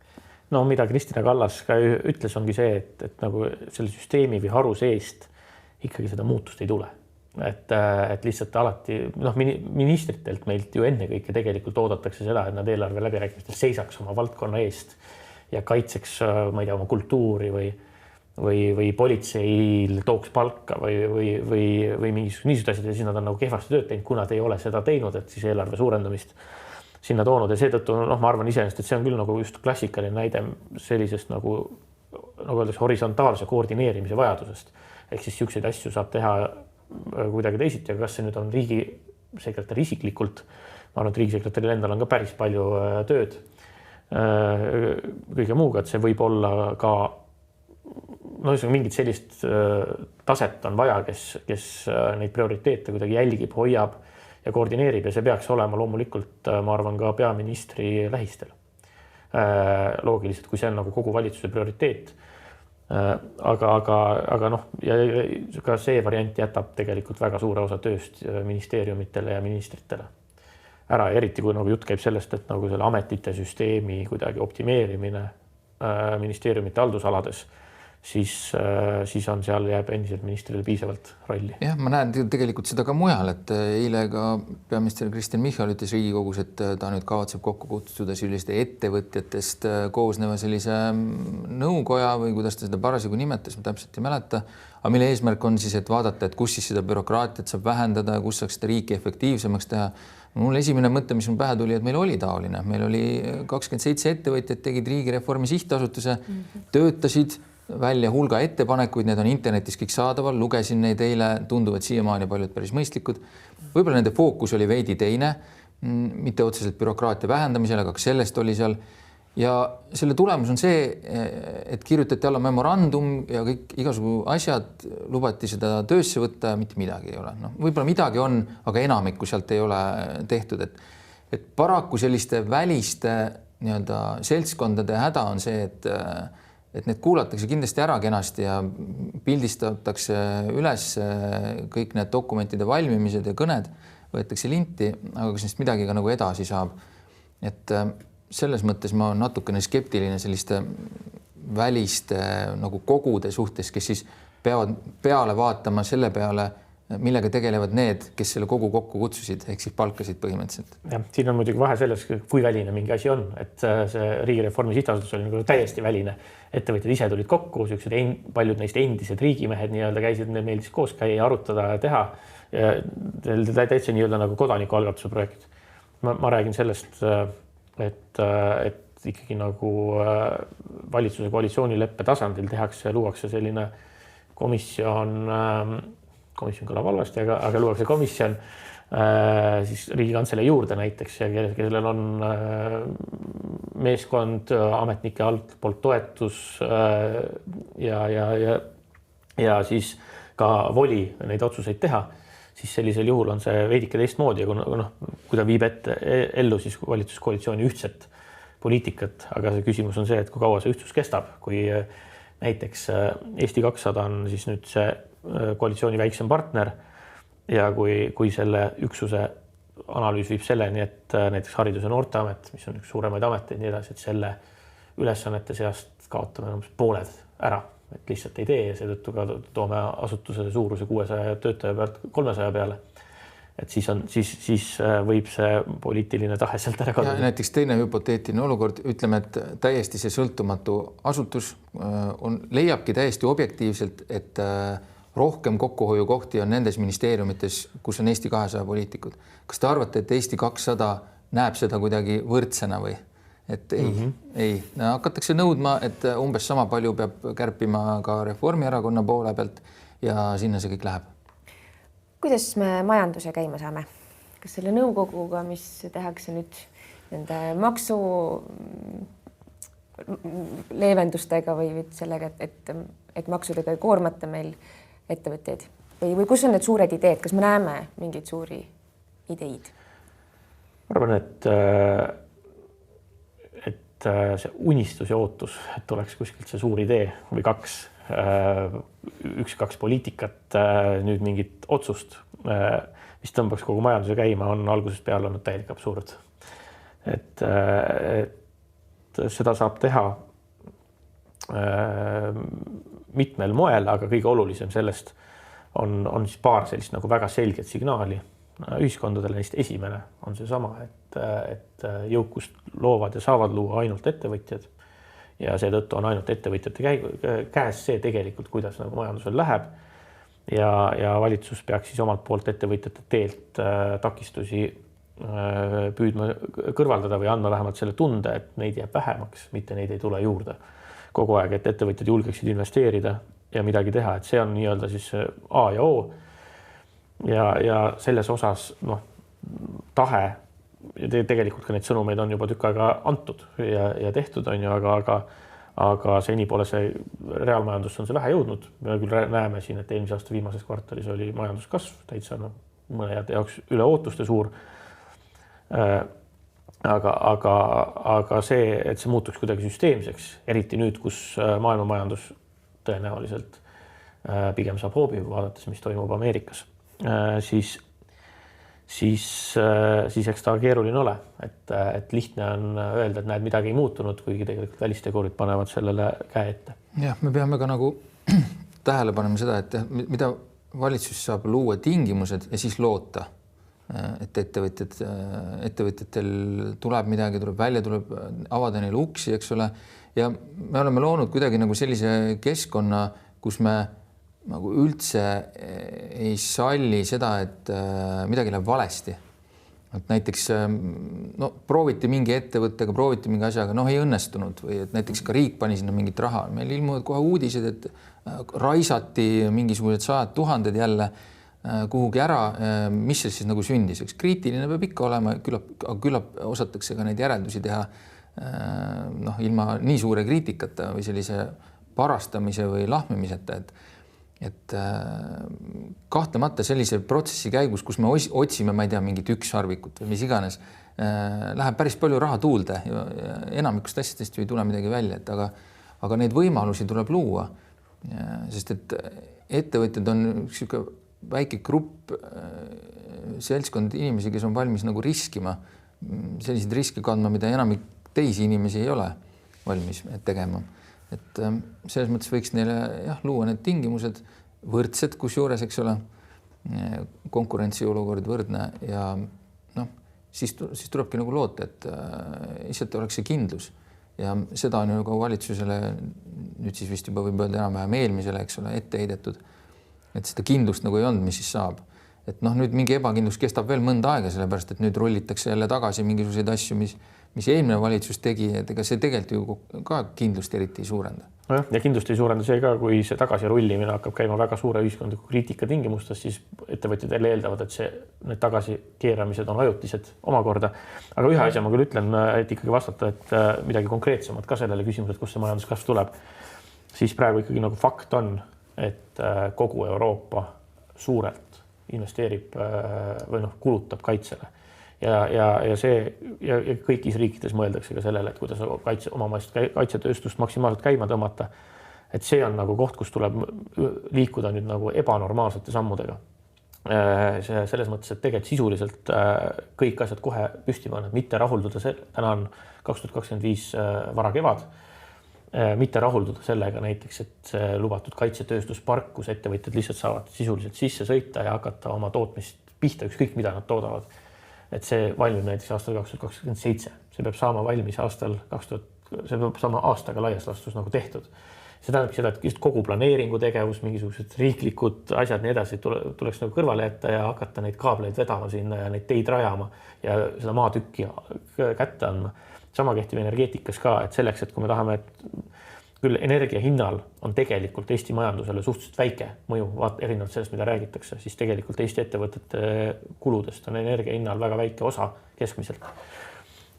No mida Kristina Kallas ka ütles, ongi see, et nagu selle süsteemi või haru seest ikkagi seda muutust ei tule. Et lihtsalt alati ministritelt meilt ju ennekõike tegelikult oodatakse seda, et nad eelarve läbirääkimistel seisaks oma valdkonna eest ja kaitseks, ma ei tea, oma kultuuri või politseil tooks palka või mingisugused asjad ja siis nad on nagu kehvasti tööd teinud, kuna te ei ole seda teinud, et siis eelarve suurendamist sinna toonud ja seetõttu ma arvan iseenesest, et see on küll nagu just klassikaline näide sellisest nagu öeldakse horisontaalse koordineerimise vajadusest. Ehk siis siukseid asju saab teha kuidagi teisiti, aga kas see nüüd on riigisekretär isiklikult, ma arvan, et riigisekretäril endal on ka päris palju tööd kõige muuga, et see võib olla ka mingit sellist taset on vaja, kes neid prioriteete kuidagi jälgib, hoiab ja koordineerib ja see peaks olema loomulikult, ma arvan, ka peaministri lähistel. Loogiliselt, kui see on nagu kogu valitsuse prioriteet. Aga ja ka see variant jätab tegelikult väga suure osa tööst ministeeriumitele ja ministritele ära. Eriti kui nagu jutt käib sellest, et nagu selle ametite süsteemi kuidagi optimeerimine ministeeriumite haldusalades, siis on seal jääb endiselt ministrile piisavalt rolli. Jah, ma näen tegelikult seda ka mujal, et eile ka peaminister Kristen Michal ütles Riigikogus, et ta nüüd kavatseb kokku kutsuda selliste ettevõtjatest koosneva sellise nõukoja või kuidas ta seda parasjagu nimetas, ma täpselt ei mäleta, aga mille eesmärk on siis, et vaadata, et kus siis seda bürokraatiat saab vähendada, kus saaks seda riiki efektiivsemaks teha. Mul esimene mõte, mis mul pähe tuli, et meil oli taoline. Meil oli 27 ettevõtjad, tegid Riigireformi sihtasutuse, töötasid välja hulga ettepanekuid, need on internetis kõik saadaval, lugesin neid eile, tunduvad siiamaani paljud päris mõistlikud. Võib-olla nende fookus oli veidi teine, mitte otseselt bürokraatia vähendamisel, aga sellest oli seal. Ja selle tulemus on see, et kirjutati alla memorandum ja kõik igasugu asjad lubati seda töösse võtta ja mitte midagi ei ole. Võib-olla midagi on, aga enamikku sealt ei ole tehtud. Et paraku selliste väliste seltskondade häda on see, et need kuulatakse kindlasti ära kenasti ja pildistatakse üles kõik need dokumentide valmimised ja kõned, võetakse linti, aga kas neist midagi ka nagu edasi saab. Et selles mõttes ma olen natukene skeptiline selliste väliste nagu kogude suhtes, kes siis peavad peale vaatama selle peale, millega tegelevad need, kes selle kogu kokku kutsusid, ehk siis palkasid põhimõtteliselt. Ja, siin on muidugi vahe selles, kui väline mingi asi on, et see Riigireformi sihtasutus oli nagu täiesti väline. Ettevõtjad ise tulid kokku, paljud neist endised riigimehed käisid, neil meeldis koos käia, arutada ja teha. Täitsa nagu kodanikualgatuse projekt. Ma räägin sellest, et ikkagi nagu valitsuse koalitsioonileppe tasandil luuakse selline komisjon kõlab halvasti, aga luuakse komisjon siis Riigikantselei juurde näiteks ja kellel on meeskond ametnike alt poolt toetus ja siis ka voli neid otsuseid teha, siis sellisel juhul on see veidike teistmoodi ja kui ta viib ellu siis valitsuskoalitsiooni ühtset poliitikat, aga see küsimus on see, et kui kaua see ühtsus kestab, kui näiteks Eesti 200 on siis nüüd see koalitsiooni väiksem partner ja kui selle üksuse analüüs viib selleni, et näiteks Haridus- ja Noorteamet, mis on üks suuremaid ameteid nii edasi, et selle ülesannete seast kaotame pooled ära, et lihtsalt ei tee ja seetõttu ka toome asutuse suuruse 600 töötaja pealt 300 peale. Et siis võib see poliitiline tahe sealt ära kaduda. Näiteks teine hüpoteetiline olukord, ütleme, et täiesti see sõltumatu asutus leiabki täiesti objektiivselt, et rohkem kokkuhoiukohti on nendes ministeeriumites, kus on Eesti 200 poliitikud. Kas te arvate, et Eesti 200 näeb seda kuidagi võrdsena või? Et ei. Hakatakse nõudma, et umbes sama palju peab kärpima ka Reformierakonna poole pealt ja sinna see kõik läheb. Kuidas me majanduse käima saame? Kas selle nõukoguga, mis tehakse nüüd nende maksu leevendustega või sellega, et maksudega ei koormata meil ettevõtteid? Või kus on need suured ideed? Kas me näeme mingeid suuri ideid? Ma arvan, et see unistus ja ootus, et oleks kuskilt see suur idee või üks-kaks poliitikat, nüüd mingit otsust, mis tõmbaks kogu majanduse käima, on algusest peale olnud täielik absurd. Et seda saab teha mitmel moel, aga kõige olulisem sellest on siis paar sellist nagu väga selget signaali ühiskondadele. Neist esimene on see sama, et jõukust loovad ja saavad luua ainult ettevõtjad ja seetõttu on ainult ettevõtjate käes see tegelikult, kuidas nagu majandusel läheb ja valitsus peaks siis omalt poolt ettevõtjate teelt takistusi püüdma kõrvaldada või andma vähemalt selle tunde, et neid jääb vähemaks, mitte neid ei tule juurde kogu aeg, et ettevõtjad julgeksid investeerida ja midagi teha, et see on nii-öelda siis A ja O. Ja selles osas tahe ja tegelikult ka neid sõnumeid on juba tükk aega antud ja tehtud on ju, aga seni pole see reaalmajandusse on see vähe jõudnud. Me küll näeme siin, et eelmise aasta viimases kvartalis oli majanduskasv täitsa mõne jaoks üle ootuste suur. Aga see, et see muutuks kuidagi süsteemseks, eriti nüüd, kus maailma majandus tõenäoliselt pigem saab hoobi, vaadates, mis toimub Ameerikas, siis eks ta keeruline ole, et lihtne on öelda, et näed, midagi ei muutunud, kuigi tegelikult välistegurid panevad sellele käe ette. Jah, me peame ka nagu tähele panema seda, et mida valitsus saab luua tingimused ja siis loota, et ettevõtjatel tuleb midagi, tuleb välja, tuleb avada neile uksi, eks ole. Ja me oleme loonud kuidagi nagu sellise keskkonna, kus me nagu üldse ei salli seda, et midagi läheb valesti. Et näiteks prooviti mingi ettevõttega, prooviti mingi asjaga, ei õnnestunud või et näiteks ka riik pani sinna mingit raha. Meil ilmuvad kohe uudised, et raisati mingisugused 100 000 jälle kuhugi ära, mis see siis nagu sündis. Eks kriitiline peab ikka olema, küllap osatakse ka neid järeldusi teha ilma nii suure kriitikata või sellise parastamise või lahmimiseta, et kahtlemata sellise protsessi käigus, kus me otsime, ma ei tea, mingit ükssarvikut või mis iganes, läheb päris palju raha tuulde ja enamikust asjadest ei tule midagi välja, aga neid võimalusi tuleb luua, sest et ettevõtjad on üks väike grupp, seltskond inimesi, kes on valmis nagu riskima, selliseid riske kandma, mida enamik teisi inimesi ei ole valmis tegema. Et selles mõttes võiks neile luua need tingimused võrdsed, kusjuures, eks ole, konkurentsiolukord võrdne ja siis tulebki nagu loota, et lihtsalt oleks see kindlus ja seda on ju ka valitsusele nüüd siis vist juba võib öelda enam-vähem eelmisele, eks ole, ette heidetud, et seda kindlust nagu ei olnud, mis siis saab. Et nüüd mingi ebakindlus kestab veel mõnda aega, sellepärast, et nüüd rollitakse jälle tagasi mingisuguseid asju, mis eelmine valitsus tegi, et ega see tegelikult ju ka kindlust eriti ei suurenda. Ja kindlust ei suurenda see ka, kui see tagasi rullimine hakkab käima väga suure ühiskondliku kriitika tingimustes, siis ettevõtjad eeldavad, et need tagasi keeramised on ajutised omakorda. Aga ühe asja ma küll ütlen, et ikkagi vastata, et midagi konkreetsemat ka sellele küsimusele, kust see majanduskasv tuleb, siis praegu ikkagi nagu fakt on, et kogu Euroopa suurelt investeerib või kulutab kaitsele. Ja kõigis riikides mõeldakse ka sellele, et kuidas omamaist kaitsetööstust maksimaalselt käima tõmmata. Et see on nagu koht, kus tuleb liikuda nüüd nagu ebanormaalsete sammudega. Selles mõttes, et tegelikult sisuliselt kõik asjad kohe püsti pannud, mitte rahulduda, täna on 2025 varakevad, mitte rahulduda sellega näiteks, et lubatud kaitsetööstuspark, kus ettevõtjad lihtsalt saavad sisuliselt sisse sõita ja hakata oma tootmist pihta, ükskõik mida nad toodavad. Et see valmib näiteks aastal 2027. See peab saama valmis see peab saama aastaga laias lastus nagu tehtud. See tähendab seda, et kogu planeeringu tegevus, mingisugused riiklikud asjad nii edasi tuleks nagu kõrvale jätta ja hakata neid kaableid vedama sinna ja neid teid rajama ja seda maatükki kätte andma. Sama kehtib energeetikas ka, et selleks, et kui me tahame, et küll energia hinnal on tegelikult Eesti majandusele suhteliselt väike mõju, erinevalt sellest, mida räägitakse, siis tegelikult Eesti ettevõtete kuludest on energia hinnal väga väike osa keskmiselt.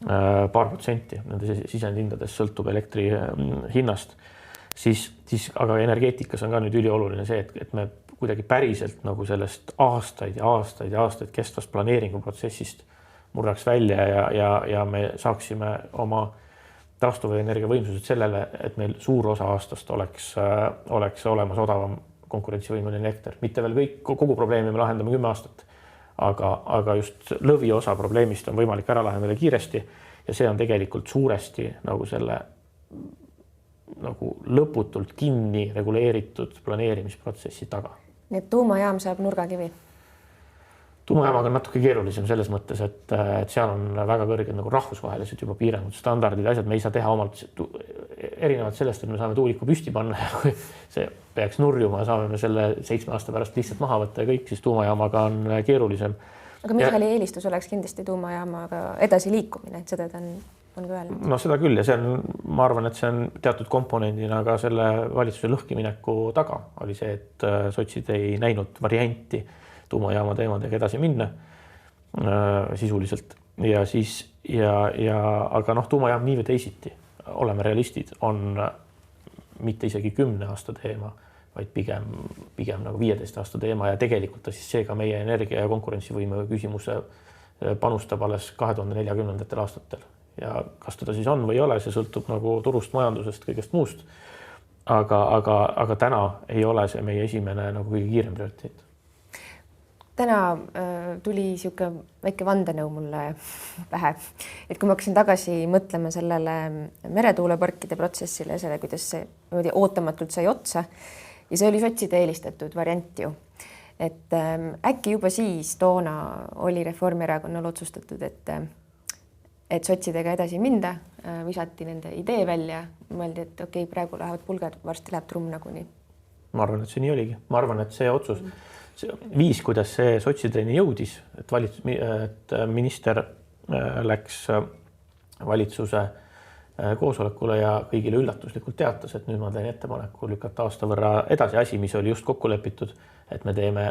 Paar protsenti nende sisendhindades sõltub elektri hinnast. Siis aga energeetikas on ka nüüd ülioluline see, et me kuidagi päriselt nagu sellest aastaid kestvast planeeringuprotsessist murraks välja ja me saaksime oma taastuvenergia võimsused sellele, et meil suur osa aastast oleks olemas odavam konkurentsivõimeline elekter. Mitte veel kogu probleemi me lahendame 10 aastat, aga just lõviosa probleemist on võimalik ära lahendada kiiresti ja see on tegelikult suuresti nagu selle nagu lõputult kinni reguleeritud planeerimisprotsessi taga. Nii et tuumajaam saab nurgakivi? Tuumajaamaga on natuke keerulisem selles mõttes, et seal on väga kõrged nagu rahvusvahelised juba piirangud, standardid, asjad, me ei saa teha omalt erinevalt sellest, et me saame tuuliku püsti panna ja kui see peaks nurjuma, saame me selle 7 aasta pärast lihtsalt maha võtta ja kõik, siis tuumajaamaga on keerulisem. Aga Michali eelistus oleks kindlasti tuumajaamaga edasi liikumine, et seda ta on ka öelnud. No seda küll ja see on, ma arvan, et see on teatud komponendina ka selle valitsuse lõhkimineku taga oli see, et sotsid ei näinud varianti tuumajaama teemadega edasi minna sisuliselt ja siis aga tuumajaam nii või teisiti, oleme realistid, on mitte isegi 10 aasta teema, vaid pigem nagu 15 aasta teema ja tegelikult ta siis seega meie energia ja konkurentsivõime küsimuse panustab alles 2040. aastatel ja kas teda siis on või ei ole, see sõltub nagu turust, majandusest, kõigest muust. Aga täna ei ole see meie esimene nagu kõige kiirem prioriteet. Täna tuli siuke väike vandenõu mulle pähe, et kui ma hakkasin tagasi mõtlema sellele meretuuleparkide protsessile ja selle, kuidas see ootamatult sai otsa ja see oli sotside eelistatud variant ju. Et äkki juba siis toona oli Reformierakonnal otsustatud, et sotsidega edasi minda, visati nende idee välja, mõeldi, et okei, praegu lähevad pulgad, varsti läheb trumm nagunii. Ma arvan, et see nii oligi. Ma arvan, et see otsus viis, kuidas see sotsideni jõudis, et minister läks valitsuse koosolekule ja kõigile üllatuslikult teatas, et nüüd ma teen ettepaneku lükata aasta võrra edasi asi, mis oli just kokku lepitud, et me teeme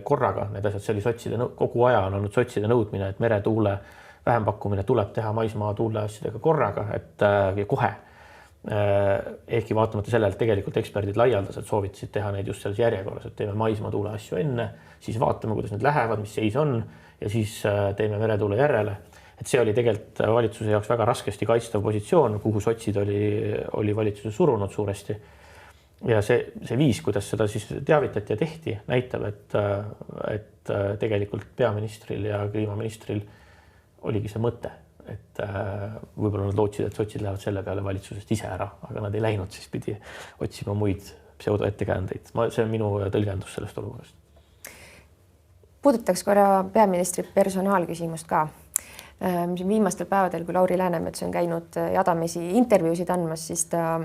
korraga need asjad, see oli sotside, kogu aja on olnud sotside nõudmine, et meretuule vähempakkumine tuleb teha maismaa tuule asjadega korraga, et kohe. Ehkki vaatamata sellele, et tegelikult eksperdid laialdaselt soovitasid teha neid just selles järjekorras, et teeme maismaa tuule asju enne, siis vaatame, kuidas need lähevad, mis seis on ja siis teeme meretuule järele. Et see oli tegelikult valitsuse jaoks väga raskesti kaitstav positsioon, kuhu sotsid oli valitsuse surunud suuresti. Ja see viis, kuidas seda siis teavitati ja tehti, näitab, et tegelikult peaministril ja kliimaministril oligi see mõte. Et võib-olla nad lootsid, et sotsid lähevad selle peale valitsusest ise ära, aga nad ei läinud, siis pidi otsima muid pseudoettekäändeid. See on minu tõlgendus sellest olukorrast. Puudutaks korra peaministri personaalküsimust ka. Viimastel päevadel, kui Lauri Läänemets on käinud jadamisi intervjuusid andmas, siis ta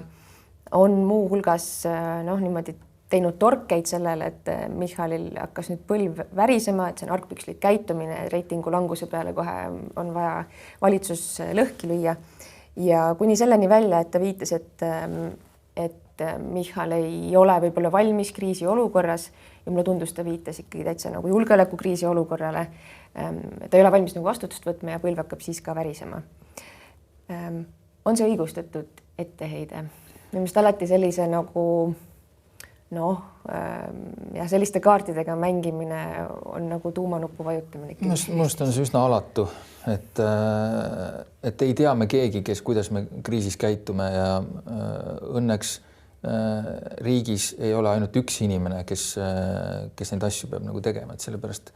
on muu hulgas niimoodi teinud torkeid sellele, et Michalil hakkas nüüd põlv värisema, et see on argpükslik käitumine, reitingu languse peale kohe on vaja valitsus lõhki lüüa. Ja kuni selleni välja, et ta viitas, et Michal ei ole võib-olla valmis kriisi olukorras ja mulle tundus, ta viitas ikkagi täitsa nagu julgeolekukriisi olukorrale. Ta ei ole valmis nagu vastutust võtma ja põlv hakkab siis ka värisema. On see õigustatud etteheide? Minu alati sellise nagu ja selliste kaartidega mängimine on nagu tuumanuppu vajutamine. Minust on see üsna alatu, et ei tea me keegi, kuidas me kriisis käitume ja õnneks riigis ei ole ainult üks inimene, kes neid asju peab nagu tegema, et sellepärast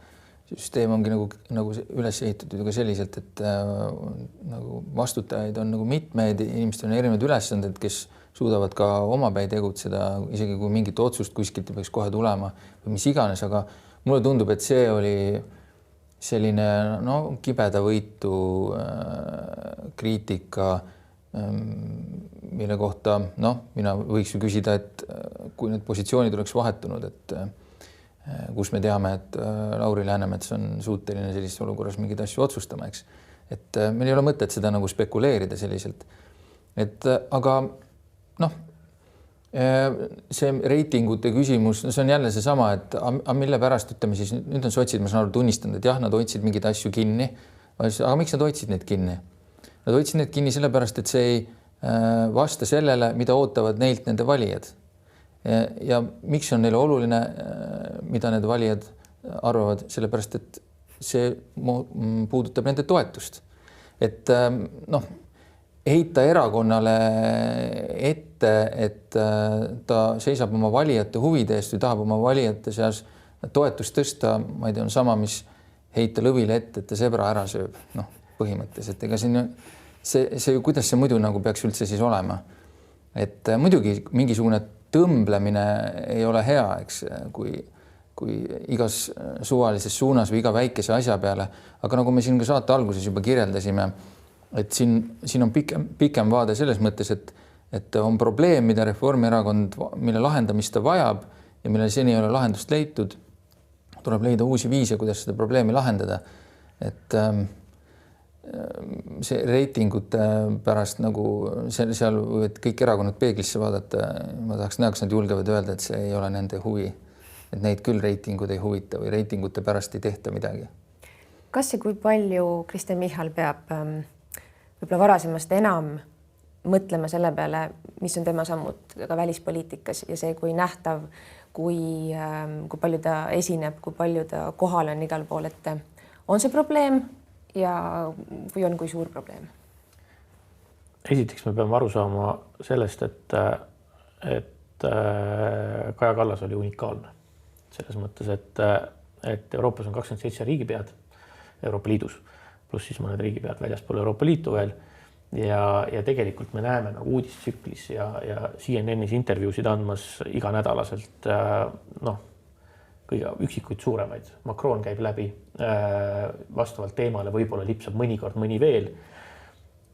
süsteem ongi nagu üles ehitatud ka selliselt, et nagu vastutajaid on nagu mitmeid, inimestel on erinevad ülesanded, kes suudavad ka omapäi tegutseda, isegi kui mingit otsust kuskilt peaks kohe tulema või mis iganes, aga mulle tundub, et see oli selline kibeda võitu kriitika, mille kohta mina võiks ju küsida, et kui need positsioonid oleks vahetunud, et kus me teame, et Lauri Läänemets on suuteline sellises olukorras mingeid asju otsustama, eks. Et meil ei ole mõtet seda nagu spekuleerida selliselt. Aga see reitingute küsimus, see on jälle seesama, et mille pärast ütleme siis, nüüd on sotsid, ma saan aru, tunnistanud, et jah, nad hoidsid mingeid asju kinni, aga miks nad hoidsid neid kinni? Nad hoidsid neid kinni sellepärast, et see ei vasta sellele, mida ootavad neilt nende valijad. ja miks on neile oluline, mida need valijad arvavad, sellepärast et see puudutab nende toetust. Et noh, heita erakonnale ette, et ta seisab oma valijate huvide eest või tahab oma valijate seas toetust tõsta, ma ei tea, on sama, mis heita lõvile ette, et ta sebra ära sööb. Noh, põhimõtteliselt, ega siin see, kuidas see muidu nagu peaks üldse siis olema. Et muidugi mingisugune tõmblemine ei ole hea, eks, kui igas suvalises suunas või iga väikese asja peale, aga nagu me siin ka saate alguses juba kirjeldasime, et siin on pikem vaade selles mõttes, et on probleem, mida Reformierakond, mille lahendamist ta vajab ja mille seni ei ole lahendust leitud, tuleb leida uusi viise, kuidas seda probleemi lahendada. Et see reitingute pärast nagu seal võivad kõik erakonnad peeglisse vaadata, ma tahaks näha, kas nad julgevad öelda, et see ei ole nende huvi, et neid küll reitingud ei huvita või reitingute pärast ei tehta midagi. Kas ja kui palju Kristen Michal peab võib-olla varasemast enam mõtlema selle peale, mis on tema sammud ka välispoliitikas ja see, kui nähtav, kui palju ta esineb, kui palju ta kohal on igal pool, et on see probleem ja või on kui suur probleem? Esiteks me peame aru saama sellest, et Kaja Kallas oli unikaalne. Selles mõttes, et Euroopas on 27 riigipead Euroopa Liidus, pluss siis mõned riigipead väljaspool Euroopa Liitu veel. Ja tegelikult me näeme nagu uudistsüklis ja CNN-is intervjuusid andmas iganädalaselt kõige üksikuid suuremaid. Macron käib läbi vastavalt teemale, võib-olla lipsab mõnikord mõni veel,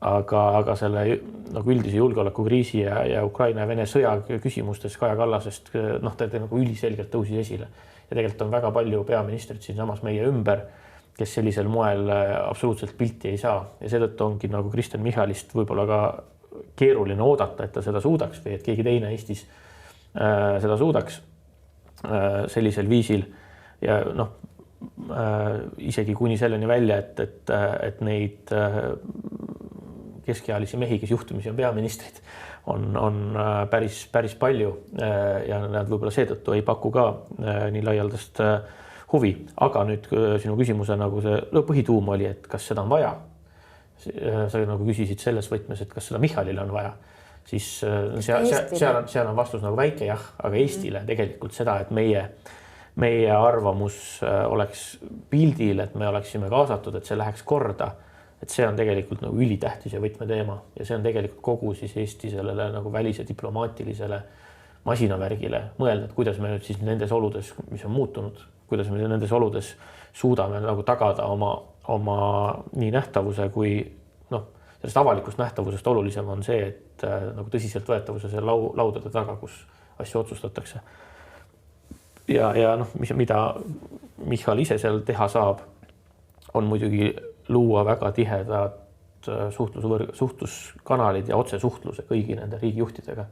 aga selle nagu üldise julgeolekukriisi ja Ukraina ja Vene sõja küsimustes Kaja Kallasest ta nagu üliselgelt tõusis esile. Ja tegelikult on väga palju peaministrit siin samas meie ümber, kes sellisel moel absoluutselt pilti ei saa. Ja seetõttu ongi nagu Kristen Michalist võib-olla ka keeruline oodata, et ta seda suudaks või et keegi teine Eestis seda suudaks sellisel viisil. Ja isegi kuni selleni välja, et neid keskealisi mehi, kes juhtumisi on peaministrid, on päris palju ja nad võib-olla seetõttu ei paku ka nii laialdast huvi. Aga nüüd sinu küsimuse nagu see põhituum oli, et kas seda on vaja. Sa nagu küsisid selles võtmes, et kas seda Michalile on vaja. Siis seal on vastus nagu väike jah, aga Eestile tegelikult seda, et meie arvamus oleks pildil, et me oleksime kaasatud, et see läheks korda, et see on tegelikult nagu ülitähtis ja võtmeteema ja see on tegelikult kogu siis Eesti sellele nagu välise diplomaatilisele masinavärgile mõelda, et kuidas me nüüd siis nendes oludes, mis on muutunud, kuidas me nendes oludes suudame nagu tagada oma nii nähtavuse kui sellest avalikust nähtavusest olulisem on see, et nagu tõsiselt võetavuse see laudade taga, kus asju otsustatakse. Ja mida Michal ise seal teha saab, on muidugi luua väga tihedad suhtluskanalid ja otsesuhtluse kõigi nende riigijuhtidega,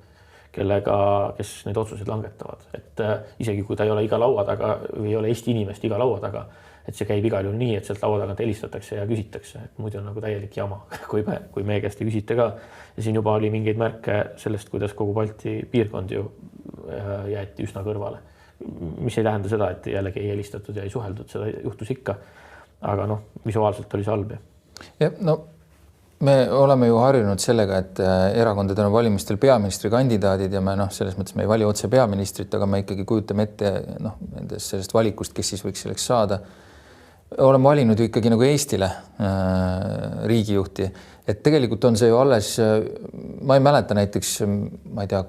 kes neid otsuseid langetavad. Et isegi kui ta ei ole iga laua taga või ei ole Eesti inimest iga laua taga, et see käib igal juhul nii, et sealt laua taga helistatakse ja küsitakse, et muidu on nagu täielik jama, kui meie käest ei küsite ka. Ja siin juba oli mingeid märke sellest, kuidas kogu Balti piirkond ju jäeti üsna kõrvale. Mis ei tähenda seda, et jällegi ei helistatud ja ei suheldud, seda juhtus ikka. Aga visuaalselt oli see halb. Ja, me oleme ju harjunud sellega, et erakondadel on valimistel peaministrikandidaadid ja me selles mõttes me ei vali otse peaministrit, aga me ikkagi kujutame ette sellest valikust, kes siis võiks selleks saada. Oleme valinud ju ikkagi nagu Eestile riigijuhti, et tegelikult on see ju alles, ma ei mäleta näiteks, ma ei tea,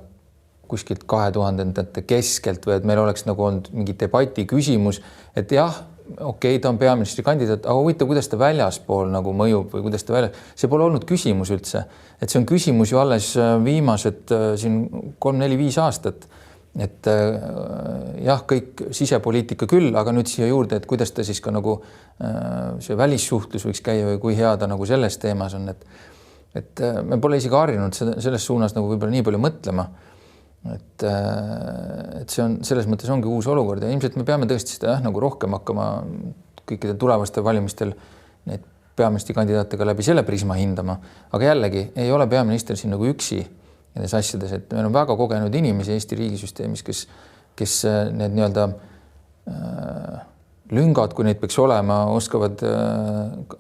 kuskilt 2000-ndate keskelt või et meil oleks nagu olnud mingi debati küsimus, et jah, okei, ta on peaministrikandidaat, aga huvitav, kuidas ta väljaspool nagu mõjub või kuidas ta see pole olnud küsimus üldse, et see on küsimus ju alles viimased siin 3-4-5 aastat, et jah, kõik sisepoliitika küll, aga nüüd siia juurde, et kuidas ta siis ka nagu see välissuhtlus võiks käia või kui hea ta nagu selles teemas on, et me pole isegi harjunud selles suunas nagu võib-olla nii palju mõtlema. Et see on selles mõttes ongi uus olukord ja ilmselt me peame tõesti seda nagu rohkem hakkama kõikide tulevastel valimistel neid peaministrikandidaatega läbi selle prisma hindama, aga jällegi ei ole peaminister siin nagu üksi nendes asjades, et meil on väga kogenud inimesi Eesti riigisüsteemis, kes need nii-öelda lüngad, kui neid peaks olema, oskavad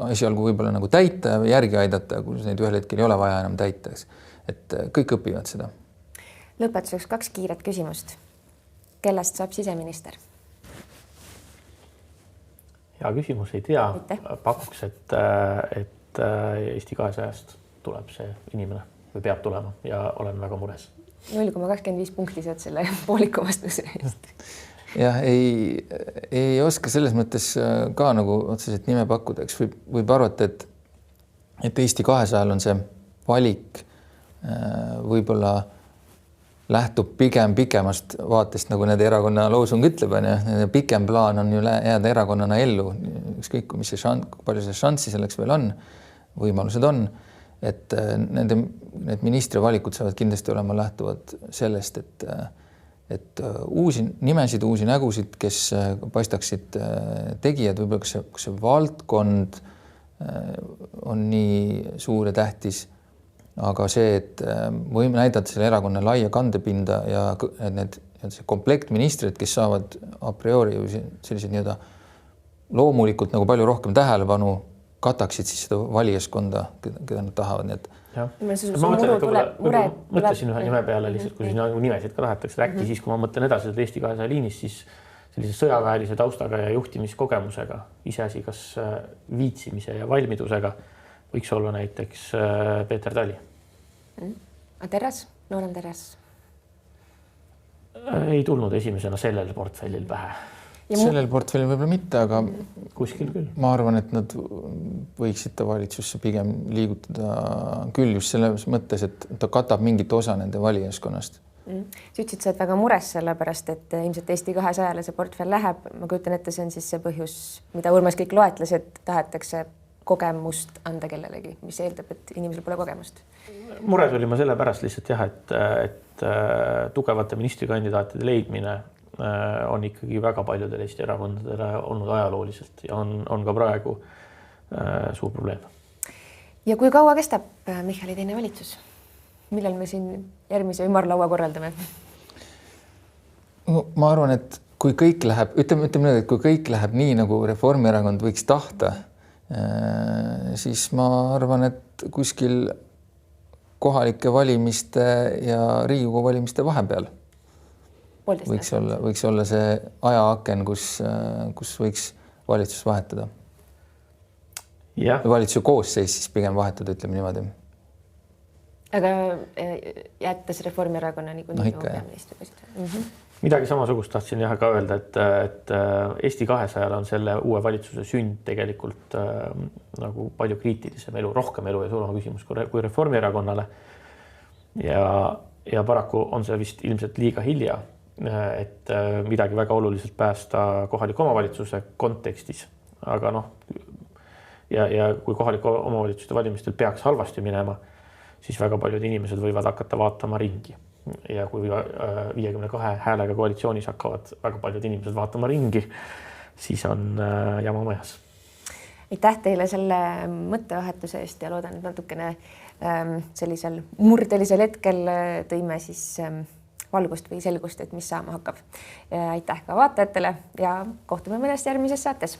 esialgu võib-olla nagu täita ja järgi aidata, kui neid ühel hetkel ei ole vaja enam täita. Et kõik õpivad seda. Lõpetuseks 2 kiiret küsimust. Kellest saab siseminister? Hea küsimus, ei tea. Mitte. Pakuks, et Eesti 200-st tuleb see inimene või peab tulema ja olen väga mures. 0,25 punkti saad selle pooliku vastuse eest. Jah, ei oska selles mõttes ka nagu otseselt nime pakkuda, eks võib arvata, et Eesti 200-l on see valik võib-olla lähtub pigem pikemast vaatest, nagu need erakonna loosung ütleb, pikem plaan on ju jääda erakonnana ellu, ükskõik mis palju see šanssi selleks veel on, võimalused on, et need ministri valikud saavad kindlasti olema lähtuvad sellest, et uusi nimesid, uusi nägusid, kes paistaksid tegijad, võib-olla kas see valdkond on nii suur ja tähtis, aga see, et võime näidata selle erakonna laia kandepinda ja see komplekt ministrid, kes saavad a priori sellised nii-öelda loomulikult nagu palju rohkem tähelepanu, kataksid siis seda valijaskonda, keda nad tahavad. Nii et mõtlesin ühe nime peale lihtsalt, kui siin nimesid ka tahetakse rääkida, siis kui ma mõtlen edasi Eesti 200 liinis, siis sellise sõjaväelise taustaga ja juhtimiskogemusega, iseasi kas viitsimise ja valmidusega võiks olla näiteks Peeter Tali. Terras, Noorem Terras? Ei tulnud esimesena sellel portfellil pähe. Sellel portfellil võib-olla mitte, aga kuskil küll. Ma arvan, et nad võiksid ta valitsusse pigem liigutada küll just selles mõttes, et ta katab mingit osa nende valijaskonnast. Sa ütlesid, sa oled väga mures sellepärast, et ilmselt Eesti 200-le see portfell läheb. Ma kujutan ette, see on siis see põhjus, mida Urmas kõik loetles, et tahetakse kogemust anda kellelegi, mis eeldab, et inimesel pole kogemust. Mures oli ma selle pärast lihtsalt jah, et tugevate ministrikandidaatide leidmine on ikkagi väga paljudel Eesti erakondadele olnud ajalooliselt ja on ka praegu suur probleem. Ja kui kaua kestab Michali teine valitsus? Millal me siin järgmise ümarlaua korraldame? No, ma arvan, et kui kõik läheb, ütleme nüüd, et kui kõik läheb nii, nagu Reformierakond võiks tahta, siis ma arvan, et kuskil kohalike valimiste ja Riigikogu valimiste vahepeal võiks olla see ajaaken, kus võiks valitsus vahetada. Ja. Valitsuse koosseis siis pigem vahetada, ütleme niimoodi. Aga jättes Reformierakonna niikuinii peaministri positsioon. Midagi samasugust tahtsin jah ka öelda, et Eesti 200 on selle uue valitsuse sünd tegelikult nagu palju kriitilisem elu, rohkem elu ja suurema küsimus kui Reformierakonnale. Ja paraku on see vist ilmselt liiga hilja, et midagi väga oluliselt päästa kohaliku omavalitsuse kontekstis. Aga ja kui kohaliku omavalitsuste valimistel peaks halvasti minema, siis väga paljud inimesed võivad hakata vaatama ringi. Ja kui 52 häälega koalitsioonis hakkavad väga paljud inimesed vaatama ringi, siis on jama majas. Aitäh teile selle mõttevahetuse eest ja loodan, et natukene sellisel murdelisel hetkel tõime siis valgust või selgust, et mis saama hakkab. Aitäh ka vaatajatele ja kohtume mõnest järgmises saates.